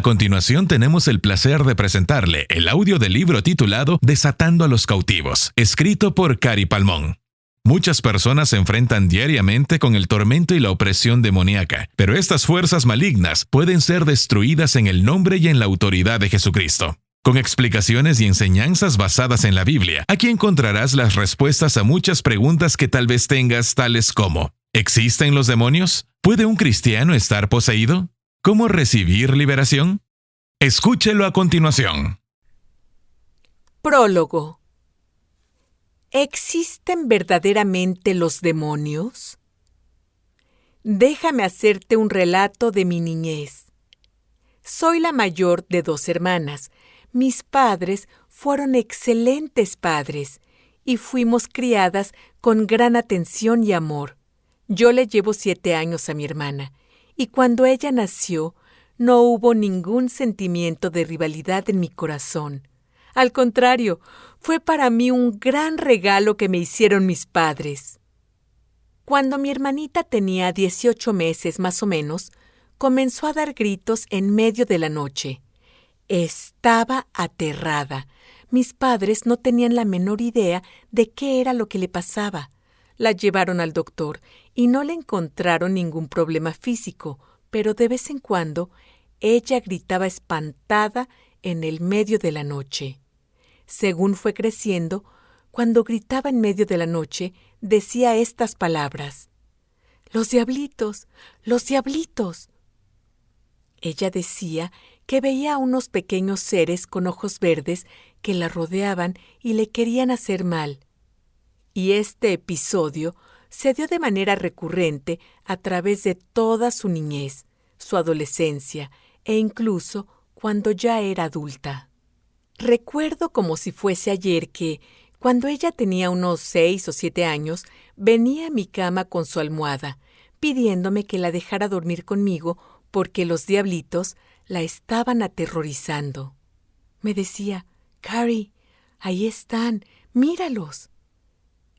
A continuación tenemos el placer de presentarle el audio del libro titulado Desatando a los cautivos, escrito por Cari Palmón. Muchas personas se enfrentan diariamente con el tormento y la opresión demoníaca, pero estas fuerzas malignas pueden ser destruidas en el nombre y en la autoridad de Jesucristo. Con explicaciones y enseñanzas basadas en la Biblia, aquí encontrarás las respuestas a muchas preguntas que tal vez tengas, tales como: ¿existen los demonios? ¿Puede un cristiano estar poseído? ¿Cómo recibir liberación? Escúchelo a continuación. Prólogo. ¿Existen verdaderamente los demonios? Déjame hacerte un relato de mi niñez. Soy la mayor de 2 hermanas. Mis padres fueron excelentes padres y fuimos criadas con gran atención y amor. Yo le llevo 7 años a mi hermana, y cuando ella nació, no hubo ningún sentimiento de rivalidad en mi corazón. Al contrario, fue para mí un gran regalo que me hicieron mis padres. Cuando mi hermanita tenía 18 meses más o menos, comenzó a dar gritos en medio de la noche. Estaba aterrada. Mis padres no tenían la menor idea de qué era lo que le pasaba. La llevaron al doctor y no le encontraron ningún problema físico, pero de vez en cuando ella gritaba espantada en el medio de la noche. Según fue creciendo, cuando gritaba en medio de la noche, decía estas palabras: «¡Los diablitos! ¡Los diablitos!». Ella decía que veía a unos pequeños seres con ojos verdes que la rodeaban y le querían hacer mal. Y este episodio se dio de manera recurrente a través de toda su niñez, su adolescencia e incluso cuando ya era adulta. Recuerdo como si fuese ayer que, cuando ella tenía unos 6 o 7 años, venía a mi cama con su almohada, pidiéndome que la dejara dormir conmigo porque los diablitos la estaban aterrorizando. Me decía: «Cari, ahí están, míralos».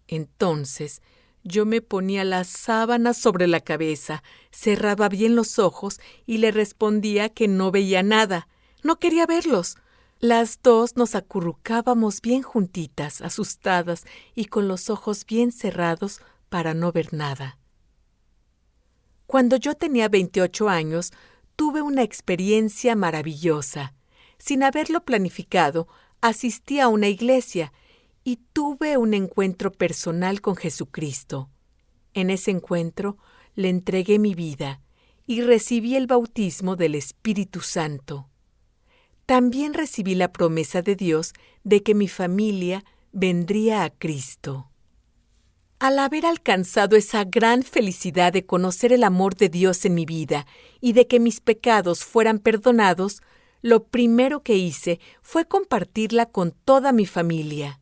Entonces, yo me ponía las sábanas sobre la cabeza, cerraba bien los ojos y le respondía que no veía nada, no quería verlos. Las 2 nos acurrucábamos bien juntitas, asustadas y con los ojos bien cerrados para no ver nada. Cuando yo tenía 28 años, tuve una experiencia maravillosa. Sin haberlo planificado, asistí a una iglesia y tuve un encuentro personal con Jesucristo. En ese encuentro le entregué mi vida y recibí el bautismo del Espíritu Santo. También recibí la promesa de Dios de que mi familia vendría a Cristo. Al haber alcanzado esa gran felicidad de conocer el amor de Dios en mi vida y de que mis pecados fueran perdonados, lo primero que hice fue compartirla con toda mi familia.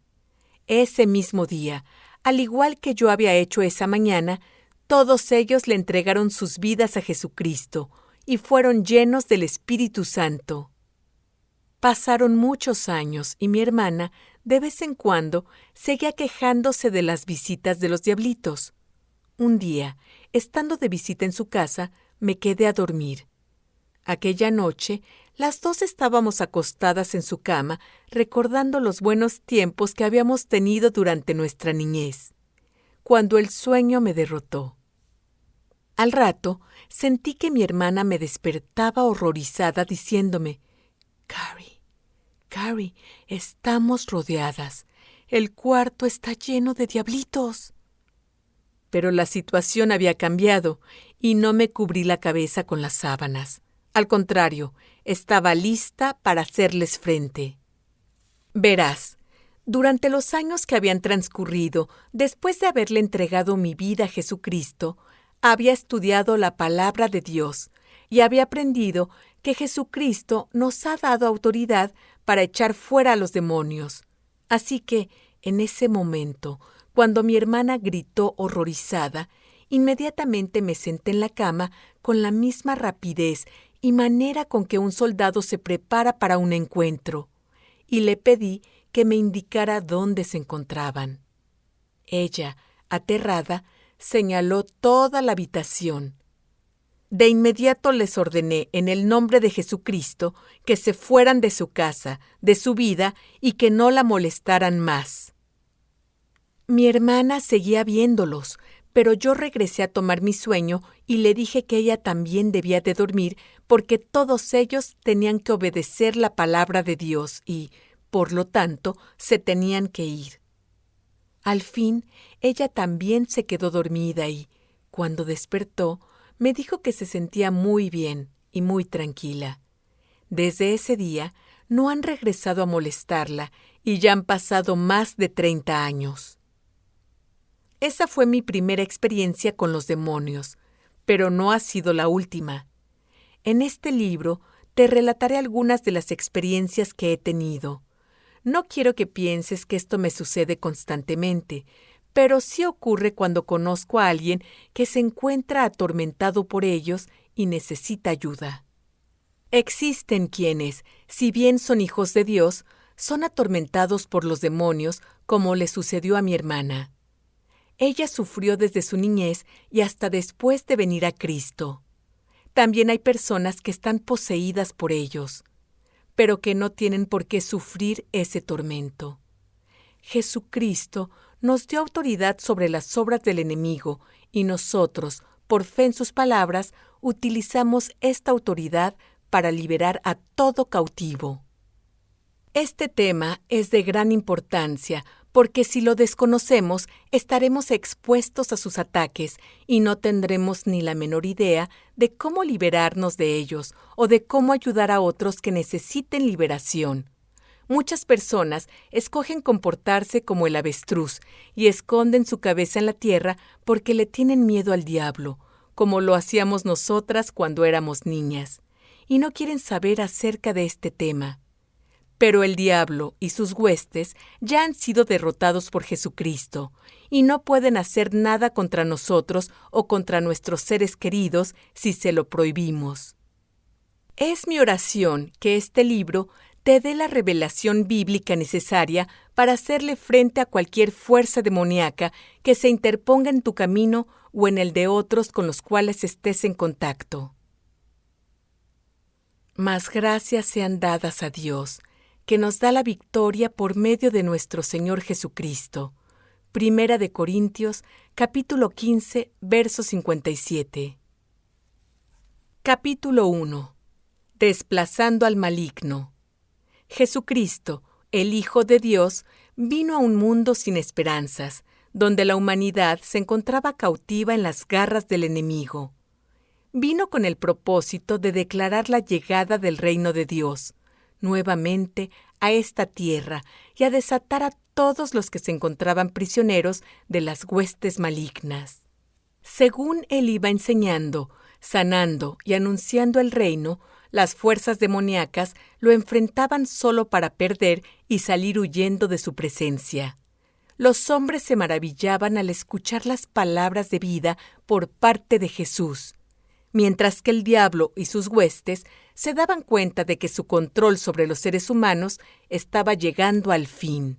Ese mismo día, al igual que yo había hecho esa mañana, todos ellos le entregaron sus vidas a Jesucristo y fueron llenos del Espíritu Santo. Pasaron muchos años y mi hermana, de vez en cuando, seguía quejándose de las visitas de los diablitos. Un día, estando de visita en su casa, me quedé a dormir. Aquella noche, las 2 estábamos acostadas en su cama, recordando los buenos tiempos que habíamos tenido durante nuestra niñez, cuando el sueño me derrotó. Al rato, sentí que mi hermana me despertaba horrorizada diciéndome: Cari, estamos rodeadas. El cuarto está lleno de diablitos». Pero la situación había cambiado y no me cubrí la cabeza con las sábanas. Al contrario, estaba lista para hacerles frente. Verás, durante los años que habían transcurrido, después de haberle entregado mi vida a Jesucristo, había estudiado la palabra de Dios y había aprendido que Jesucristo nos ha dado autoridad para echar fuera a los demonios. Así que, en ese momento, cuando mi hermana gritó horrorizada, inmediatamente me senté en la cama con la misma rapidez y manera con que un soldado se prepara para un encuentro, y le pedí que me indicara dónde se encontraban. Ella, aterrada, señaló toda la habitación. De inmediato les ordené, en el nombre de Jesucristo, que se fueran de su casa, de su vida, y que no la molestaran más. Mi hermana seguía viéndolos, pero yo regresé a tomar mi sueño y le dije que ella también debía de dormir porque todos ellos tenían que obedecer la palabra de Dios y, por lo tanto, se tenían que ir. Al fin, ella también se quedó dormida y, cuando despertó, me dijo que se sentía muy bien y muy tranquila. Desde ese día, no han regresado a molestarla y ya han pasado más de 30 años. Esa fue mi primera experiencia con los demonios, pero no ha sido la última. En este libro te relataré algunas de las experiencias que he tenido. No quiero que pienses que esto me sucede constantemente, pero sí ocurre cuando conozco a alguien que se encuentra atormentado por ellos y necesita ayuda. Existen quienes, si bien son hijos de Dios, son atormentados por los demonios, como le sucedió a mi hermana. Ella sufrió desde su niñez y hasta después de venir a Cristo. También hay personas que están poseídas por ellos, pero que no tienen por qué sufrir ese tormento. Jesucristo nos dio autoridad sobre las obras del enemigo y nosotros, por fe en sus palabras, utilizamos esta autoridad para liberar a todo cautivo. Este tema es de gran importancia porque si lo desconocemos, estaremos expuestos a sus ataques y no tendremos ni la menor idea de cómo liberarnos de ellos o de cómo ayudar a otros que necesiten liberación. Muchas personas escogen comportarse como el avestruz y esconden su cabeza en la tierra porque le tienen miedo al diablo, como lo hacíamos nosotras cuando éramos niñas, y no quieren saber acerca de este tema. Pero el diablo y sus huestes ya han sido derrotados por Jesucristo y no pueden hacer nada contra nosotros o contra nuestros seres queridos si se lo prohibimos. Es mi oración que este libro te dé la revelación bíblica necesaria para hacerle frente a cualquier fuerza demoníaca que se interponga en tu camino o en el de otros con los cuales estés en contacto. Mas gracias sean dadas a Dios, que nos da la victoria por medio de nuestro Señor Jesucristo. Primera de Corintios, capítulo 15, verso 57. Capítulo 1. Desplazando al maligno. Jesucristo, el Hijo de Dios, vino a un mundo sin esperanzas, donde la humanidad se encontraba cautiva en las garras del enemigo. Vino con el propósito de declarar la llegada del reino de Dios, nuevamente a esta tierra y a desatar a todos los que se encontraban prisioneros de las huestes malignas. Según él iba enseñando, sanando y anunciando el reino, las fuerzas demoníacas lo enfrentaban solo para perder y salir huyendo de su presencia. Los hombres se maravillaban al escuchar las palabras de vida por parte de Jesús, mientras que el diablo y sus huestes se daban cuenta de que su control sobre los seres humanos estaba llegando al fin.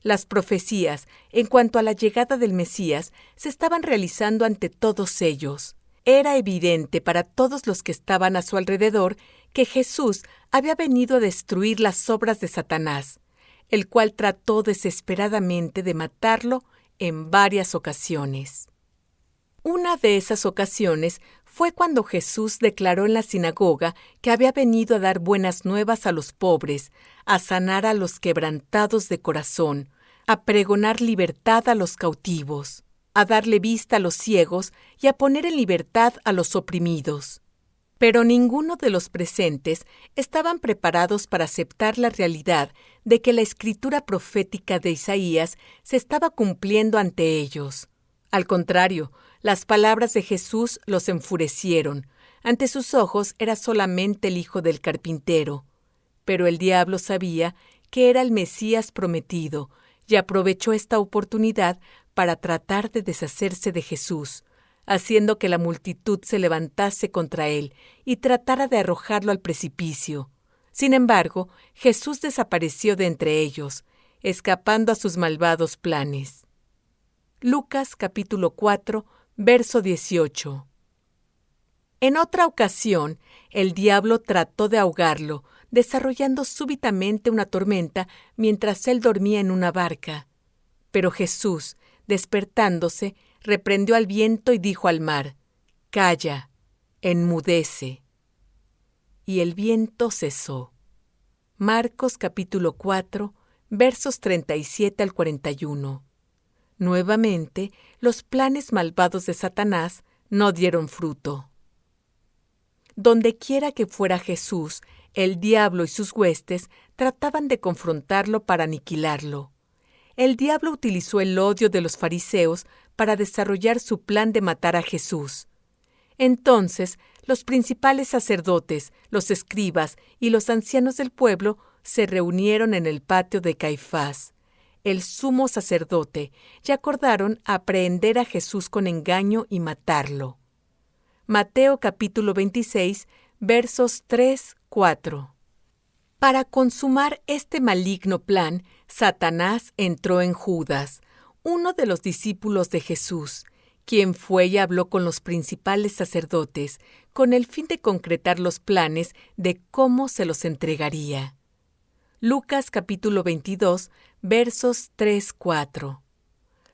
Las profecías en cuanto a la llegada del Mesías se estaban realizando ante todos ellos. Era evidente para todos los que estaban a su alrededor que Jesús había venido a destruir las obras de Satanás, el cual trató desesperadamente de matarlo en varias ocasiones. Una de esas ocasiones fue cuando Jesús declaró en la sinagoga que había venido a dar buenas nuevas a los pobres, a sanar a los quebrantados de corazón, a pregonar libertad a los cautivos, a darle vista a los ciegos y a poner en libertad a los oprimidos. Pero ninguno de los presentes estaban preparados para aceptar la realidad de que la escritura profética de Isaías se estaba cumpliendo ante ellos. Al contrario, las palabras de Jesús los enfurecieron. Ante sus ojos era solamente el hijo del carpintero. Pero el diablo sabía que era el Mesías prometido y aprovechó esta oportunidad para tratar de deshacerse de Jesús, haciendo que la multitud se levantase contra él y tratara de arrojarlo al precipicio. Sin embargo, Jesús desapareció de entre ellos, escapando a sus malvados planes. Lucas capítulo 4, verso 18. En otra ocasión, el diablo trató de ahogarlo, desarrollando súbitamente una tormenta mientras él dormía en una barca. Pero Jesús, despertándose, reprendió al viento y dijo al mar: «Calla, enmudece». Y el viento cesó. Marcos capítulo 4, versos 37 al 41. Nuevamente, los planes malvados de Satanás no dieron fruto. Dondequiera que fuera Jesús, el diablo y sus huestes trataban de confrontarlo para aniquilarlo. El diablo utilizó el odio de los fariseos para desarrollar su plan de matar a Jesús. Entonces, los principales sacerdotes, los escribas y los ancianos del pueblo se reunieron en el patio de Caifás, el sumo sacerdote, y acordaron aprehender a Jesús con engaño y matarlo. Mateo capítulo 26, versos 3-4. Para consumar este maligno plan, Satanás entró en Judas, uno de los discípulos de Jesús, quien fue y habló con los principales sacerdotes con el fin de concretar los planes de cómo se los entregaría. Lucas capítulo 22, versos 3-4.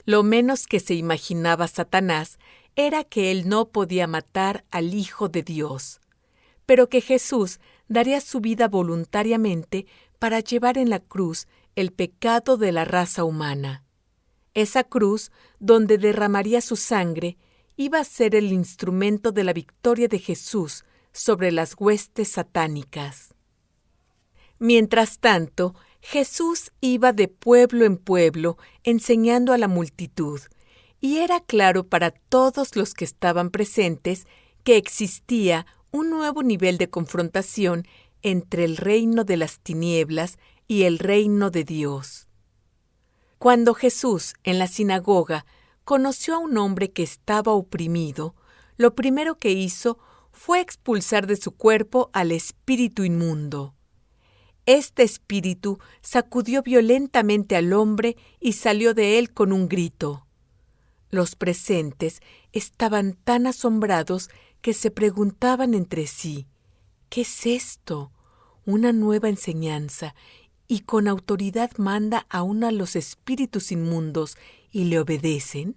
Lo menos que se imaginaba Satanás era que él no podía matar al Hijo de Dios, pero que Jesús daría su vida voluntariamente para llevar en la cruz el pecado de la raza humana. Esa cruz, donde derramaría su sangre, iba a ser el instrumento de la victoria de Jesús sobre las huestes satánicas. Mientras tanto, Jesús iba de pueblo en pueblo enseñando a la multitud, y era claro para todos los que estaban presentes que existía un nuevo nivel de confrontación entre el reino de las tinieblas y el reino de Dios. Cuando Jesús, en la sinagoga, conoció a un hombre que estaba oprimido, lo primero que hizo fue expulsar de su cuerpo al espíritu inmundo. Este espíritu sacudió violentamente al hombre y salió de él con un grito. Los presentes estaban tan asombrados que se preguntaban entre sí: ¿qué es esto? ¿Una nueva enseñanza? ¿Y con autoridad manda aún a los espíritus inmundos y le obedecen?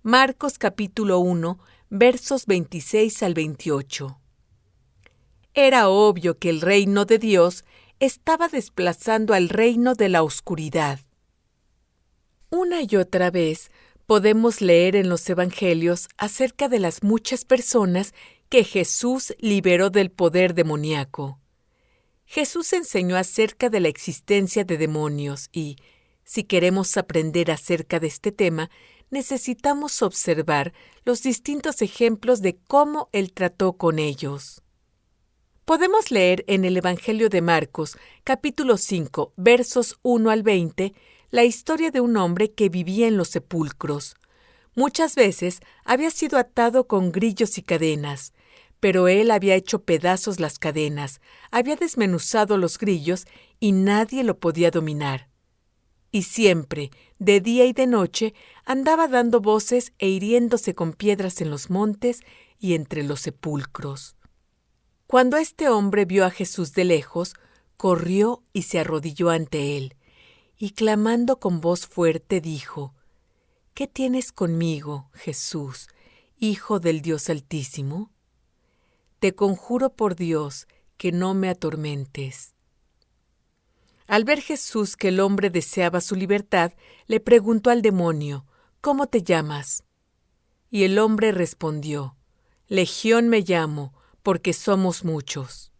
Marcos capítulo 1, versos 26 al 28. Era obvio que el reino de Dios estaba desplazando al reino de la oscuridad. Una y otra vez podemos leer en los evangelios acerca de las muchas personas que Jesús liberó del poder demoníaco. Jesús enseñó acerca de la existencia de demonios y, si queremos aprender acerca de este tema, necesitamos observar los distintos ejemplos de cómo Él trató con ellos. Podemos leer en el Evangelio de Marcos, capítulo 5, versos 1 al 20, la historia de un hombre que vivía en los sepulcros. Muchas veces había sido atado con grillos y cadenas, pero él había hecho pedazos las cadenas, había desmenuzado los grillos y nadie lo podía dominar. Y siempre, de día y de noche, andaba dando voces e hiriéndose con piedras en los montes y entre los sepulcros. Cuando este hombre vio a Jesús de lejos, corrió y se arrodilló ante él, y clamando con voz fuerte dijo: ¿Qué tienes conmigo, Jesús, Hijo del Dios Altísimo? Te conjuro por Dios que no me atormentes. Al ver Jesús que el hombre deseaba su libertad, le preguntó al demonio: ¿Cómo te llamas? Y el hombre respondió: Legión me llamo, porque somos muchos.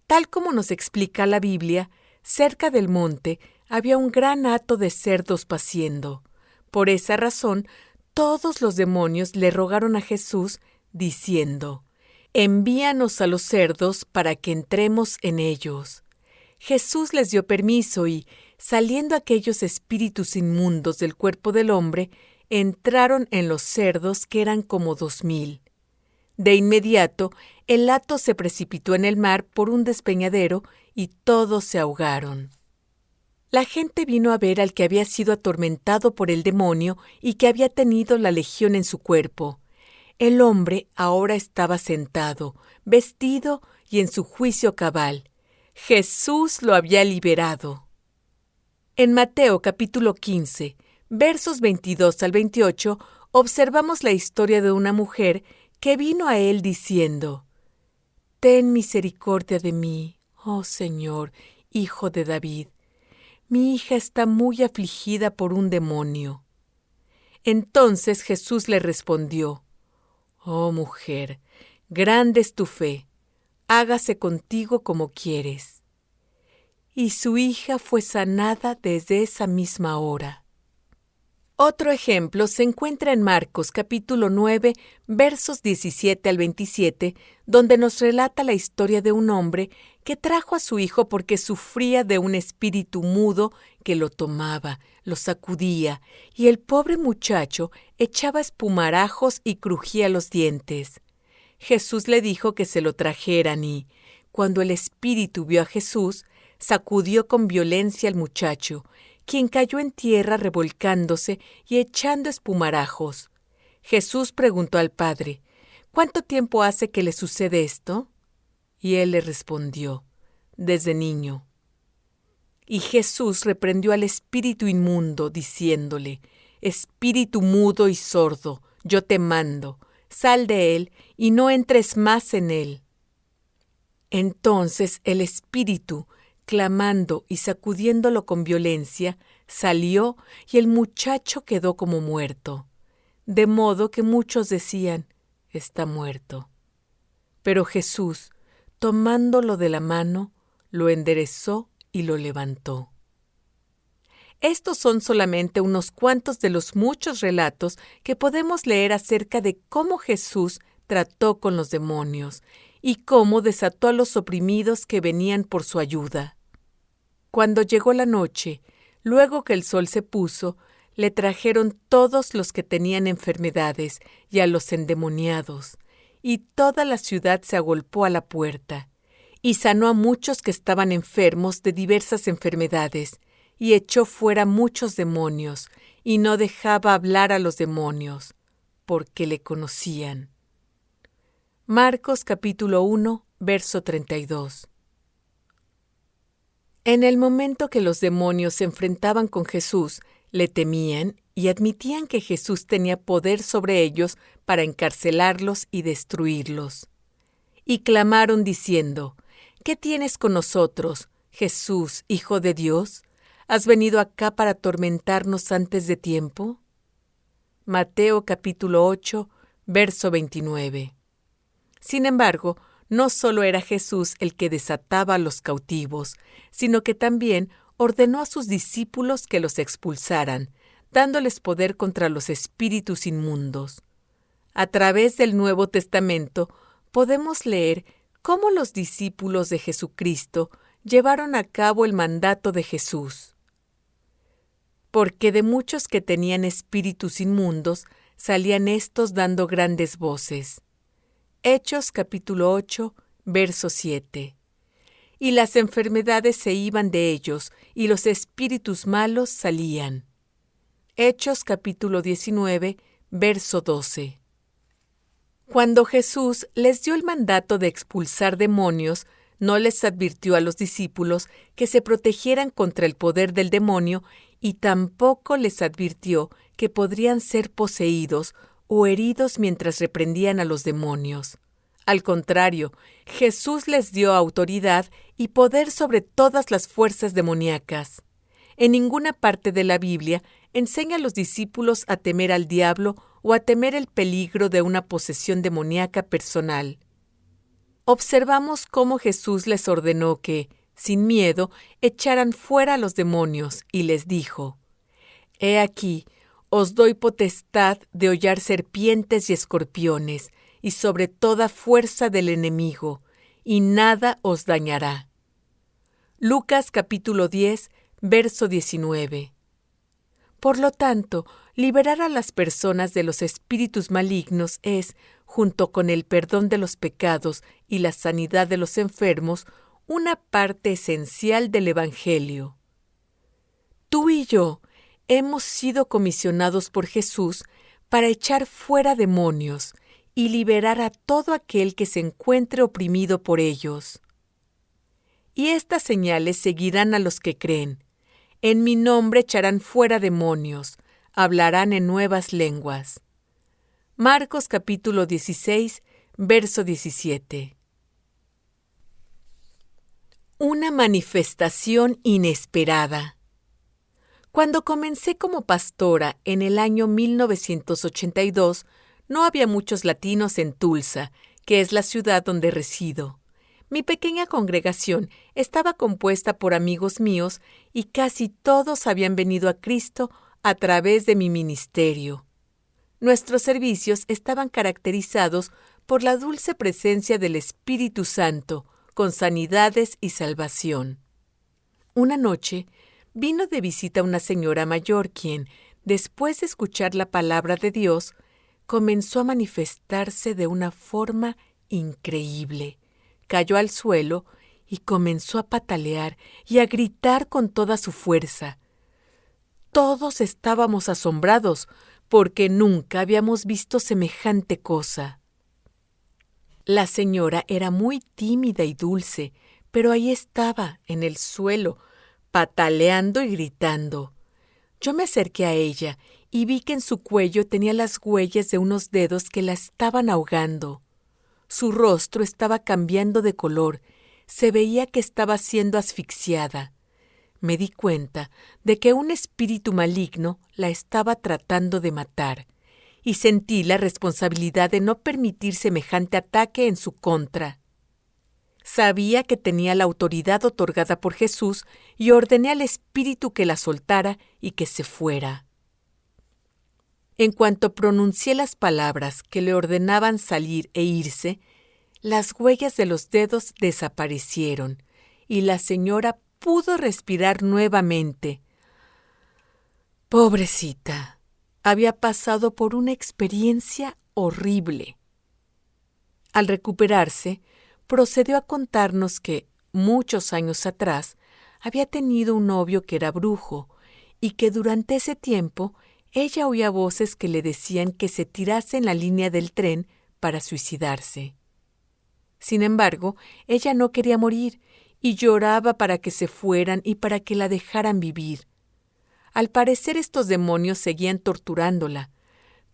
Tal como nos explica la Biblia, cerca del monte había un gran hato de cerdos paciendo. Por esa razón, todos los demonios le rogaron a Jesús, diciendo: Envíanos a los cerdos para que entremos en ellos. Jesús les dio permiso y, saliendo aquellos espíritus inmundos del cuerpo del hombre, entraron en los cerdos, que eran como 2000. De inmediato, el hato se precipitó en el mar por un despeñadero y todos se ahogaron. La gente vino a ver al que había sido atormentado por el demonio y que había tenido la legión en su cuerpo. El hombre ahora estaba sentado, vestido y en su juicio cabal. Jesús lo había liberado. En Mateo capítulo 15, versos 22 al 28, observamos la historia de una mujer que vino a él diciendo: «Ten misericordia de mí, oh Señor, Hijo de David. Mi hija está muy afligida por un demonio». Entonces Jesús le respondió: «Oh mujer, grande es tu fe, hágase contigo como quieres». Y su hija fue sanada desde esa misma hora. Otro ejemplo se encuentra en Marcos capítulo 9, versos 17 al 27, donde nos relata la historia de un hombre que trajo a su hijo porque sufría de un espíritu mudo que lo tomaba, lo sacudía, y el pobre muchacho echaba espumarajos y crujía los dientes. Jesús le dijo que se lo trajeran y, cuando el espíritu vio a Jesús, sacudió con violencia al muchacho, quien cayó en tierra revolcándose y echando espumarajos. Jesús preguntó al padre: «¿Cuánto tiempo hace que le sucede esto?» Y él le respondió: «Desde niño». Y Jesús reprendió al espíritu inmundo, diciéndole: «Espíritu mudo y sordo, yo te mando, sal de él y no entres más en él». Entonces el espíritu, clamando y sacudiéndolo con violencia, salió y el muchacho quedó como muerto. De modo que muchos decían: «Está muerto». Pero Jesús, tomándolo de la mano, lo enderezó y lo levantó. Estos son solamente unos cuantos de los muchos relatos que podemos leer acerca de cómo Jesús trató con los demonios y cómo desató a los oprimidos que venían por su ayuda. Cuando llegó la noche, luego que el sol se puso, le trajeron todos los que tenían enfermedades y a los endemoniados, y toda la ciudad se agolpó a la puerta, y sanó a muchos que estaban enfermos de diversas enfermedades, y echó fuera muchos demonios, y no dejaba hablar a los demonios, porque le conocían. Marcos capítulo 1, verso 32. En el momento que los demonios se enfrentaban con Jesús, le temían y admitían que Jesús tenía poder sobre ellos para encarcelarlos y destruirlos. Y clamaron diciendo: «¿Qué tienes con nosotros, Jesús, Hijo de Dios? ¿Has venido acá para atormentarnos antes de tiempo?» Mateo capítulo 8, verso 29. Sin embargo, no solo era Jesús el que desataba a los cautivos, sino que también ordenó a sus discípulos que los expulsaran, dándoles poder contra los espíritus inmundos. A través del Nuevo Testamento podemos leer cómo los discípulos de Jesucristo llevaron a cabo el mandato de Jesús. Porque de muchos que tenían espíritus inmundos salían éstos dando grandes voces. Hechos capítulo 8, verso 7. Y las enfermedades se iban de ellos, y los espíritus malos salían. Hechos capítulo 19, verso 12. Cuando Jesús les dio el mandato de expulsar demonios, no les advirtió a los discípulos que se protegieran contra el poder del demonio y tampoco les advirtió que podrían ser poseídos o heridos mientras reprendían a los demonios. Al contrario, Jesús les dio autoridad y poder sobre todas las fuerzas demoníacas. En ninguna parte de la Biblia enseña a los discípulos a temer al diablo o a temer el peligro de una posesión demoníaca personal. Observamos cómo Jesús les ordenó que, sin miedo, echaran fuera a los demonios y les dijo: «He aquí, os doy potestad de hollar serpientes y escorpiones, y sobre toda fuerza del enemigo, y nada os dañará». Lucas capítulo 10, verso 19. Por lo tanto, liberar a las personas de los espíritus malignos es, junto con el perdón de los pecados y la sanidad de los enfermos, una parte esencial del Evangelio. Tú y yo hemos sido comisionados por Jesús para echar fuera demonios, y liberar a todo aquel que se encuentre oprimido por ellos. Y estas señales seguirán a los que creen. En mi nombre echarán fuera demonios, hablarán en nuevas lenguas. Marcos capítulo 16, verso 17. Una manifestación inesperada. Cuando comencé como pastora en el año 1982, no había muchos latinos en Tulsa, que es la ciudad donde resido. Mi pequeña congregación estaba compuesta por amigos míos y casi todos habían venido a Cristo a través de mi ministerio. Nuestros servicios estaban caracterizados por la dulce presencia del Espíritu Santo, con sanidades y salvación. Una noche vino de visita una señora mayor quien, después de escuchar la palabra de Dios, comenzó a manifestarse de una forma increíble. Cayó al suelo y comenzó a patalear y a gritar con toda su fuerza. Todos estábamos asombrados porque nunca habíamos visto semejante cosa. La señora era muy tímida y dulce, pero ahí estaba, en el suelo, pataleando y gritando. Yo me acerqué a ella y vi que en su cuello tenía las huellas de unos dedos que la estaban ahogando. Su rostro estaba cambiando de color, se veía que estaba siendo asfixiada. Me di cuenta de que un espíritu maligno la estaba tratando de matar, y sentí la responsabilidad de no permitir semejante ataque en su contra. Sabía que tenía la autoridad otorgada por Jesús y ordené al espíritu que la soltara y que se fuera. En cuanto pronuncié las palabras que le ordenaban salir e irse, las huellas de los dedos desaparecieron y la señora pudo respirar nuevamente. Pobrecita, había pasado por una experiencia horrible. Al recuperarse, procedió a contarnos que, muchos años atrás, había tenido un novio que era brujo y que durante ese tiempo ella oía voces que le decían que se tirase en la línea del tren para suicidarse. Sin embargo, ella no quería morir y lloraba para que se fueran y para que la dejaran vivir. Al parecer estos demonios seguían torturándola,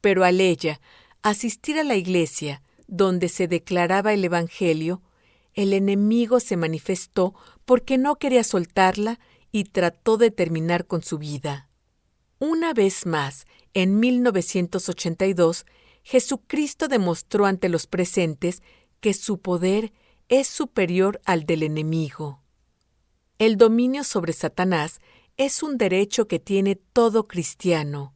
pero al ella asistir a la iglesia donde se declaraba el Evangelio, el enemigo se manifestó porque no quería soltarla y trató de terminar con su vida. Una vez más, en 1982, Jesucristo demostró ante los presentes que su poder es superior al del enemigo. El dominio sobre Satanás es un derecho que tiene todo cristiano.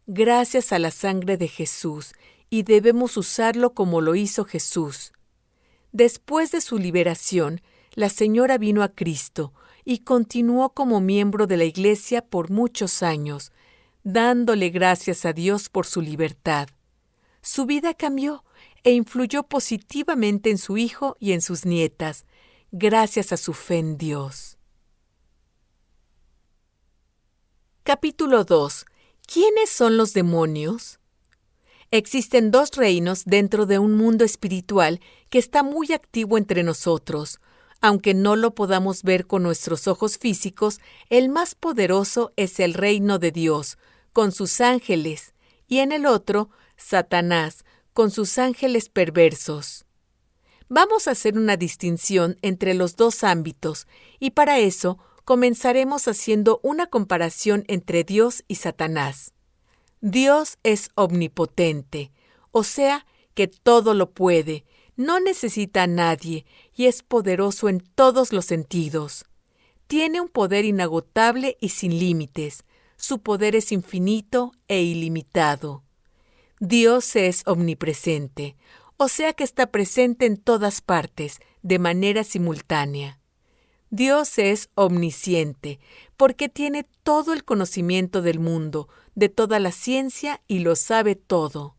Gracias a la sangre de Jesús, y debemos usarlo como lo hizo Jesús. Después de su liberación, la señora vino a Cristo y continuó como miembro de la Iglesia por muchos años, dándole gracias a Dios por su libertad. Su vida cambió e influyó positivamente en su hijo y en sus nietas, gracias a su fe en Dios. Capítulo 2. ¿Quiénes son los demonios? Existen dos reinos dentro de un mundo espiritual que está muy activo entre nosotros. Aunque no lo podamos ver con nuestros ojos físicos, el más poderoso es el reino de Dios, con sus ángeles, y en el otro, Satanás, con sus ángeles perversos. Vamos a hacer una distinción entre los dos ámbitos, y para eso comenzaremos haciendo una comparación entre Dios y Satanás. Dios es omnipotente, o sea, que todo lo puede, no necesita a nadie y es poderoso en todos los sentidos. Tiene un poder inagotable y sin límites. Su poder es infinito e ilimitado. Dios es omnipresente, o sea que está presente en todas partes, de manera simultánea. Dios es omnisciente, porque tiene todo el conocimiento del mundo, de toda la ciencia y lo sabe todo.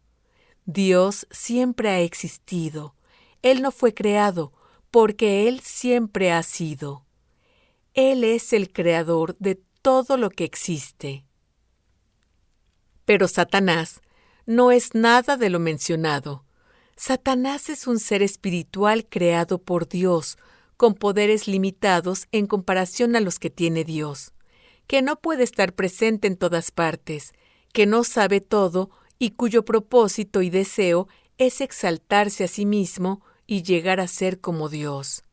Dios siempre ha existido. Él no fue creado, porque Él siempre ha sido. Él es el creador de todo lo que existe. Pero Satanás no es nada de lo mencionado. Satanás es un ser espiritual creado por Dios, con poderes limitados en comparación a los que tiene Dios, que no puede estar presente en todas partes, que no sabe todo y cuyo propósito y deseo es exaltarse a sí mismo y llegar a ser como Dios.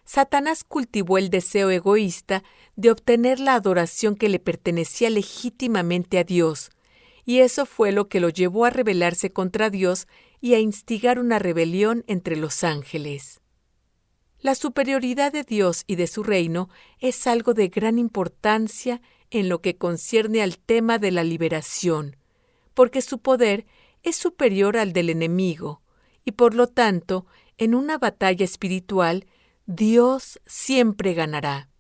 Satanás cultivó el deseo egoísta de obtener la adoración que le pertenecía legítimamente a Dios, y eso fue lo que lo llevó a rebelarse contra Dios y a instigar una rebelión entre los ángeles. La superioridad de Dios y de su reino es algo de gran importancia en lo que concierne al tema de la liberación, porque su poder es superior al del enemigo, y por lo tanto, en una batalla espiritual, Dios siempre ganará.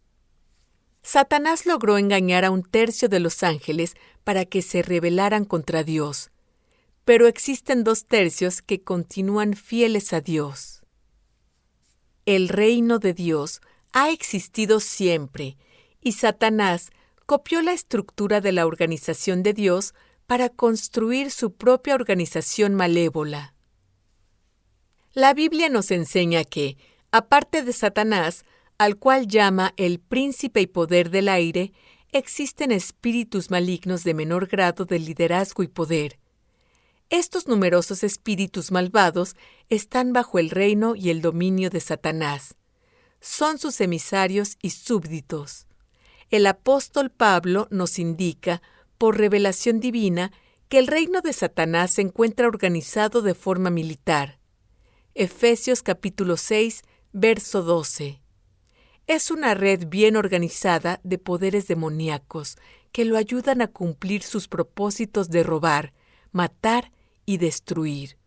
Satanás logró engañar a 1/3 de los ángeles para que se rebelaran contra Dios, pero existen 2/3 que continúan fieles a Dios. El reino de Dios ha existido siempre, y Satanás copió la estructura de la organización de Dios para construir su propia organización malévola. La Biblia nos enseña que, aparte de Satanás, al cual llama el príncipe y poder del aire, existen espíritus malignos de menor grado de liderazgo y poder. Estos numerosos espíritus malvados están bajo el reino y el dominio de Satanás. Son sus emisarios y súbditos. El apóstol Pablo nos indica, por revelación divina, que el reino de Satanás se encuentra organizado de forma militar. Efesios capítulo 6, verso 12. Es una red bien organizada de poderes demoníacos que lo ayudan a cumplir sus propósitos de robar, matar y destruir.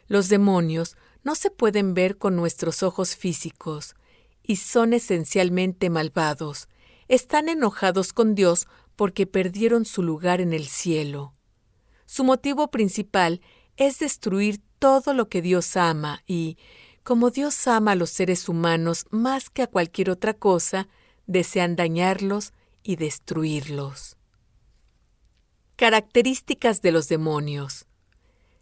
Los demonios no se pueden ver con nuestros ojos físicos y son esencialmente malvados. Están enojados con Dios porque perdieron su lugar en el cielo. Su motivo principal es destruir todo lo que Dios ama y, como Dios ama a los seres humanos más que a cualquier otra cosa, desean dañarlos y destruirlos. Características de los demonios.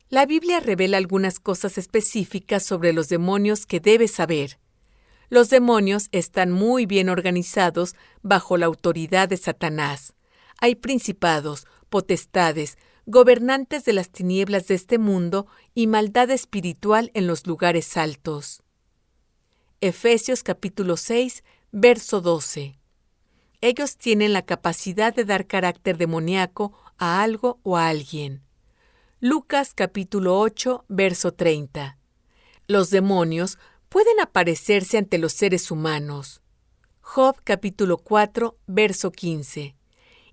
La Biblia revela algunas cosas específicas sobre los demonios que debes saber. Los demonios están muy bien organizados bajo la autoridad de Satanás. Hay principados, potestades, gobernantes de las tinieblas de este mundo y maldad espiritual en los lugares altos. Efesios capítulo 6, verso 12. Ellos tienen la capacidad de dar carácter demoníaco a algo o a alguien. Lucas capítulo 8, verso 30. Los demonios pueden aparecerse ante los seres humanos. Job capítulo 4, verso 15.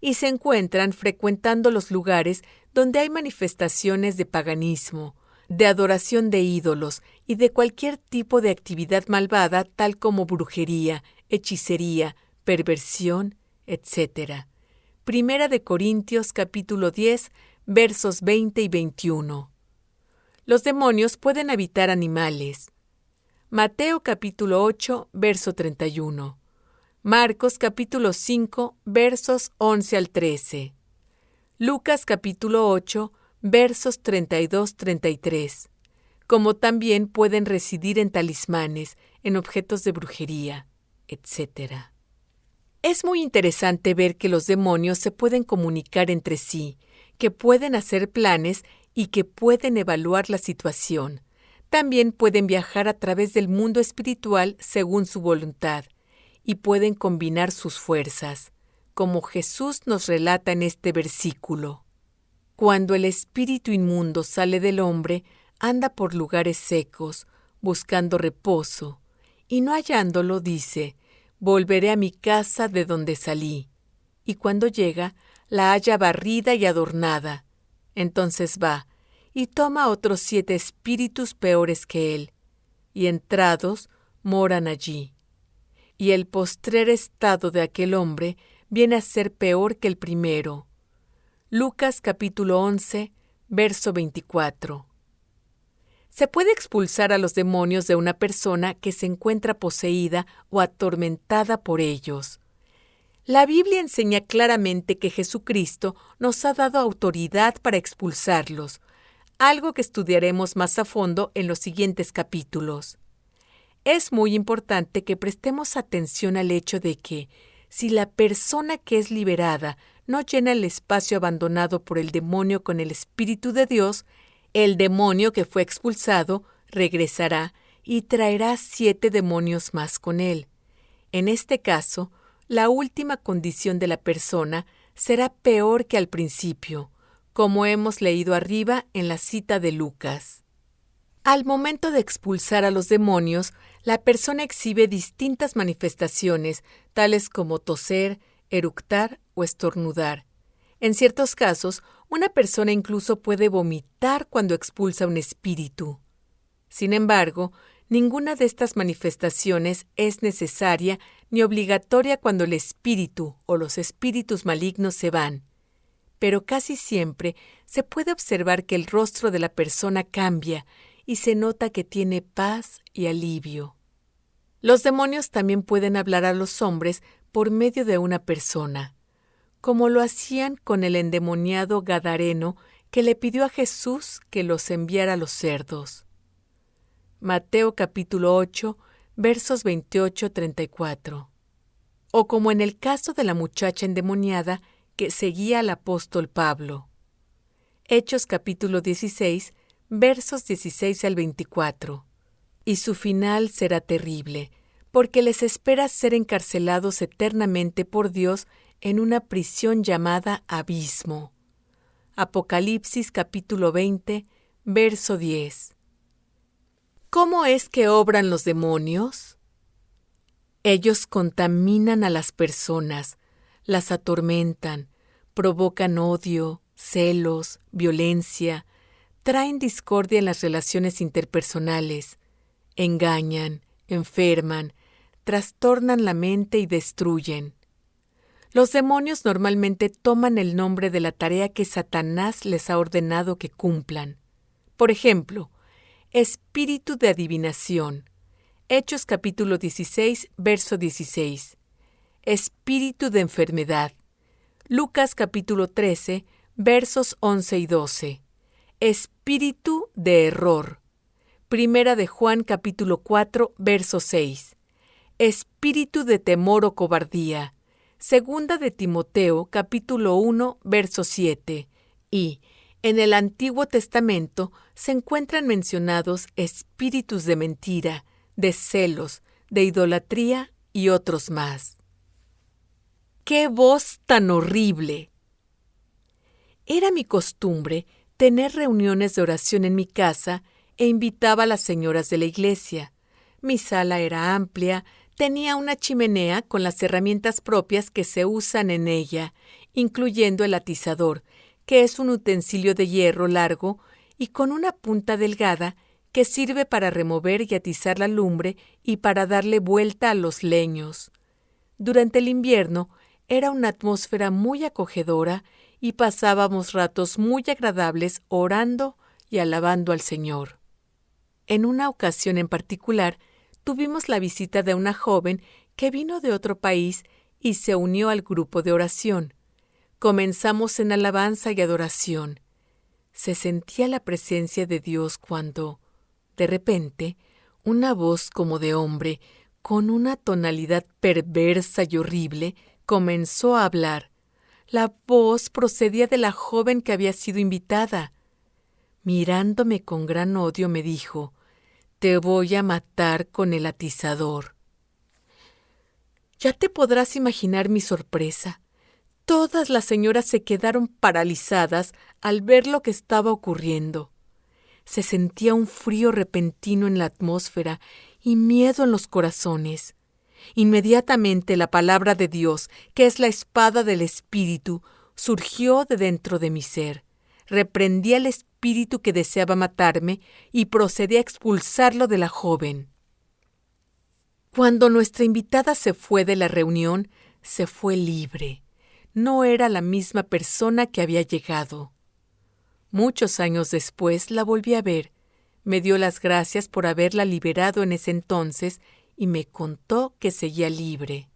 Y se encuentran frecuentando los lugares donde hay manifestaciones de paganismo, de adoración de ídolos y de cualquier tipo de actividad malvada tal como brujería, hechicería, perversión, etc. Primera de Corintios capítulo 10, versos 20 y 21. Los demonios pueden habitar animales. Mateo capítulo 8, verso 31. Marcos capítulo 5, versos 11 al 13. Lucas capítulo 8, versos 32-33. Como también pueden residir en talismanes, en objetos de brujería, etc. Es muy interesante ver que los demonios se pueden comunicar entre sí, que pueden hacer planes y que pueden evaluar la situación. También pueden viajar a través del mundo espiritual según su voluntad y pueden combinar sus fuerzas, como Jesús nos relata en este versículo. Cuando el espíritu inmundo sale del hombre, anda por lugares secos, buscando reposo, y no hallándolo dice, volveré a mi casa de donde salí. Y cuando llega, la halla barrida y adornada. Entonces va, y toma otros 7 espíritus peores que él, y entrados, moran allí. Y el postrer estado de aquel hombre viene a ser peor que el primero. Lucas capítulo 11, verso 24. Se puede expulsar a los demonios de una persona que se encuentra poseída o atormentada por ellos. La Biblia enseña claramente que Jesucristo nos ha dado autoridad para expulsarlos. algo que estudiaremos más a fondo en los siguientes capítulos. Es muy importante que prestemos atención al hecho de que, si la persona que es liberada no llena el espacio abandonado por el demonio con el Espíritu de Dios, el demonio que fue expulsado regresará y traerá 7 demonios más con él. En este caso, la última condición de la persona será peor que al principio, como hemos leído arriba en la cita de Lucas. Al momento de expulsar a los demonios, la persona exhibe distintas manifestaciones, tales como toser, eructar o estornudar. En ciertos casos, una persona incluso puede vomitar cuando expulsa un espíritu. Sin embargo, ninguna de estas manifestaciones es necesaria ni obligatoria cuando el espíritu o los espíritus malignos se van. Pero casi siempre se puede observar que el rostro de la persona cambia y se nota que tiene paz y alivio. Los demonios también pueden hablar a los hombres por medio de una persona, como lo hacían con el endemoniado gadareno que le pidió a Jesús que los enviara a los cerdos. Mateo capítulo 8, versos 28-34. O como en el caso de la muchacha endemoniada que seguía al apóstol Pablo. Hechos capítulo 16, versos 16 al 24. Y su final será terrible, porque les espera ser encarcelados eternamente por Dios en una prisión llamada abismo. Apocalipsis capítulo 20, verso 10. ¿Cómo es que obran los demonios? Ellos contaminan a las personas, las atormentan, provocan odio, celos, violencia, traen discordia en las relaciones interpersonales, engañan, enferman, trastornan la mente y destruyen. Los demonios normalmente toman el nombre de la tarea que Satanás les ha ordenado que cumplan. Por ejemplo, espíritu de adivinación. Hechos capítulo 16, verso 16. Espíritu de enfermedad. Lucas capítulo 13, versos 11 y 12. Espíritu de error. Primera de Juan capítulo 4, verso 6. Espíritu de temor o cobardía. Segunda de Timoteo capítulo 1, verso 7. Y, en el Antiguo Testamento, se encuentran mencionados espíritus de mentira, de celos, de idolatría y otros más. ¡Qué voz tan horrible! Era mi costumbre tener reuniones de oración en mi casa e invitaba a las señoras de la iglesia. Mi sala era amplia, tenía una chimenea con las herramientas propias que se usan en ella, incluyendo el atizador, que es un utensilio de hierro largo y con una punta delgada que sirve para remover y atizar la lumbre y para darle vuelta a los leños. Durante el invierno era una atmósfera muy acogedora y pasábamos ratos muy agradables orando y alabando al Señor. En una ocasión en particular, tuvimos la visita de una joven que vino de otro país y se unió al grupo de oración. Comenzamos en alabanza y adoración. Se sentía la presencia de Dios cuando, de repente, una voz como de hombre, con una tonalidad perversa y horrible, comenzó a hablar. La voz procedía de la joven que había sido invitada. Mirándome con gran odio me dijo: «Te voy a matar con el atizador». Ya te podrás imaginar mi sorpresa. Todas las señoras se quedaron paralizadas al ver lo que estaba ocurriendo. Se sentía un frío repentino en la atmósfera y miedo en los corazones. Inmediatamente la palabra de Dios, que es la espada del Espíritu, surgió de dentro de mi ser. Reprendí al espíritu que deseaba matarme y procedí a expulsarlo de la joven. Cuando nuestra invitada se fue de la reunión, se fue libre. No era la misma persona que había llegado. Muchos años después la volví a ver. Me dio las gracias por haberla liberado en ese entonces y me contó que seguía libre.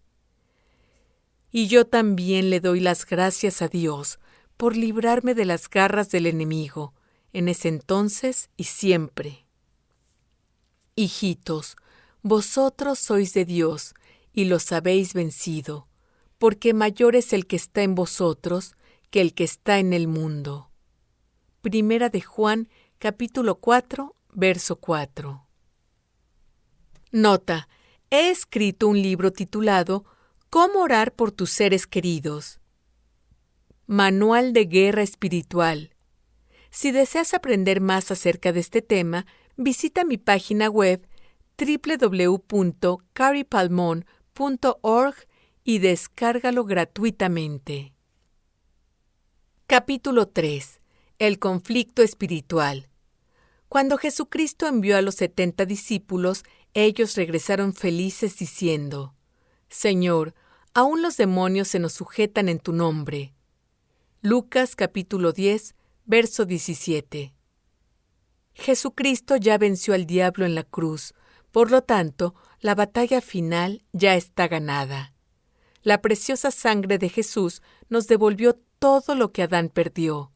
Y yo también le doy las gracias a Dios por librarme de las garras del enemigo, en ese entonces y siempre. Hijitos, vosotros sois de Dios y los habéis vencido, porque mayor es el que está en vosotros que el que está en el mundo. Primera de Juan, capítulo 4, verso 4. Nota: he escrito un libro titulado ¿Cómo orar por tus seres queridos? Manual de guerra espiritual. Si deseas aprender más acerca de este tema, visita mi página web www.caripalmon.org y descárgalo gratuitamente. Capítulo 3. El conflicto espiritual. Cuando Jesucristo envió a los 70 discípulos, ellos regresaron felices diciendo: Señor, aún los demonios se nos sujetan en tu nombre. Lucas capítulo 10, verso 17. Jesucristo ya venció al diablo en la cruz, por lo tanto, la batalla final ya está ganada. La preciosa sangre de Jesús nos devolvió todo lo que Adán perdió.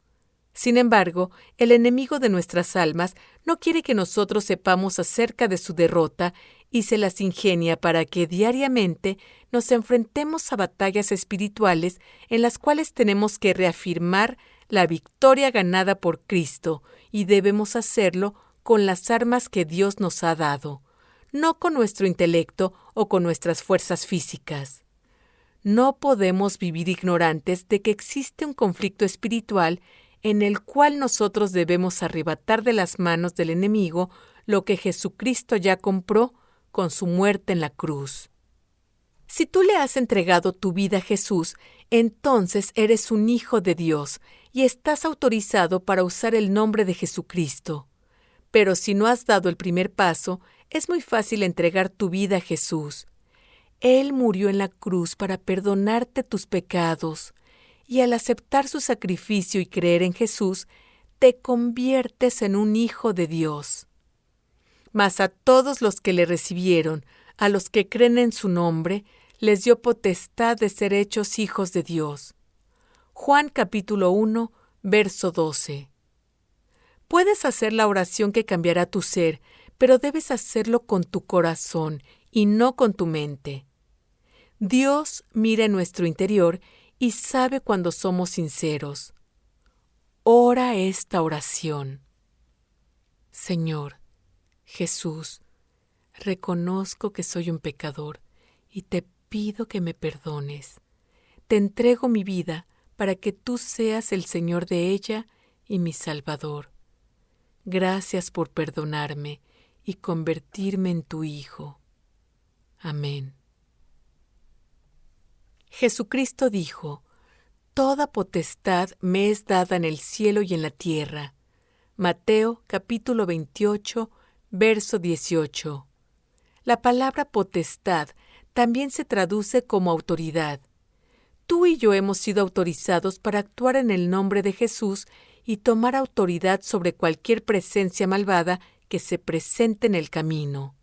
Sin embargo, el enemigo de nuestras almas no quiere que nosotros sepamos acerca de su derrota y se las ingenia para que diariamente nos enfrentemos a batallas espirituales en las cuales tenemos que reafirmar la victoria ganada por Cristo, y debemos hacerlo con las armas que Dios nos ha dado, no con nuestro intelecto o con nuestras fuerzas físicas. No podemos vivir ignorantes de que existe un conflicto espiritual en el cual nosotros debemos arrebatar de las manos del enemigo lo que Jesucristo ya compró con su muerte en la cruz. Si tú le has entregado tu vida a Jesús, entonces eres un hijo de Dios y estás autorizado para usar el nombre de Jesucristo. Pero si no has dado el primer paso, es muy fácil entregar tu vida a Jesús. Él murió en la cruz para perdonarte tus pecados, y al aceptar su sacrificio y creer en Jesús, te conviertes en un hijo de Dios. Mas a todos los que le recibieron, a los que creen en su nombre, les dio potestad de ser hechos hijos de Dios. Juan capítulo 1, verso 12. Puedes hacer la oración que cambiará tu ser, pero debes hacerlo con tu corazón y no con tu mente. Dios mira en nuestro interior y sabe cuando somos sinceros. Ora esta oración. Señor, Jesús, reconozco que soy un pecador y te pido que me perdones. Te entrego mi vida para que tú seas el Señor de ella y mi Salvador. Gracias por perdonarme y convertirme en tu Hijo. Amén. Jesucristo dijo: Toda potestad me es dada en el cielo y en la tierra. Mateo capítulo 28, verso 18. La palabra potestad también se traduce como autoridad. Tú y yo hemos sido autorizados para actuar en el nombre de Jesús y tomar autoridad sobre cualquier presencia malvada que se presente en el camino.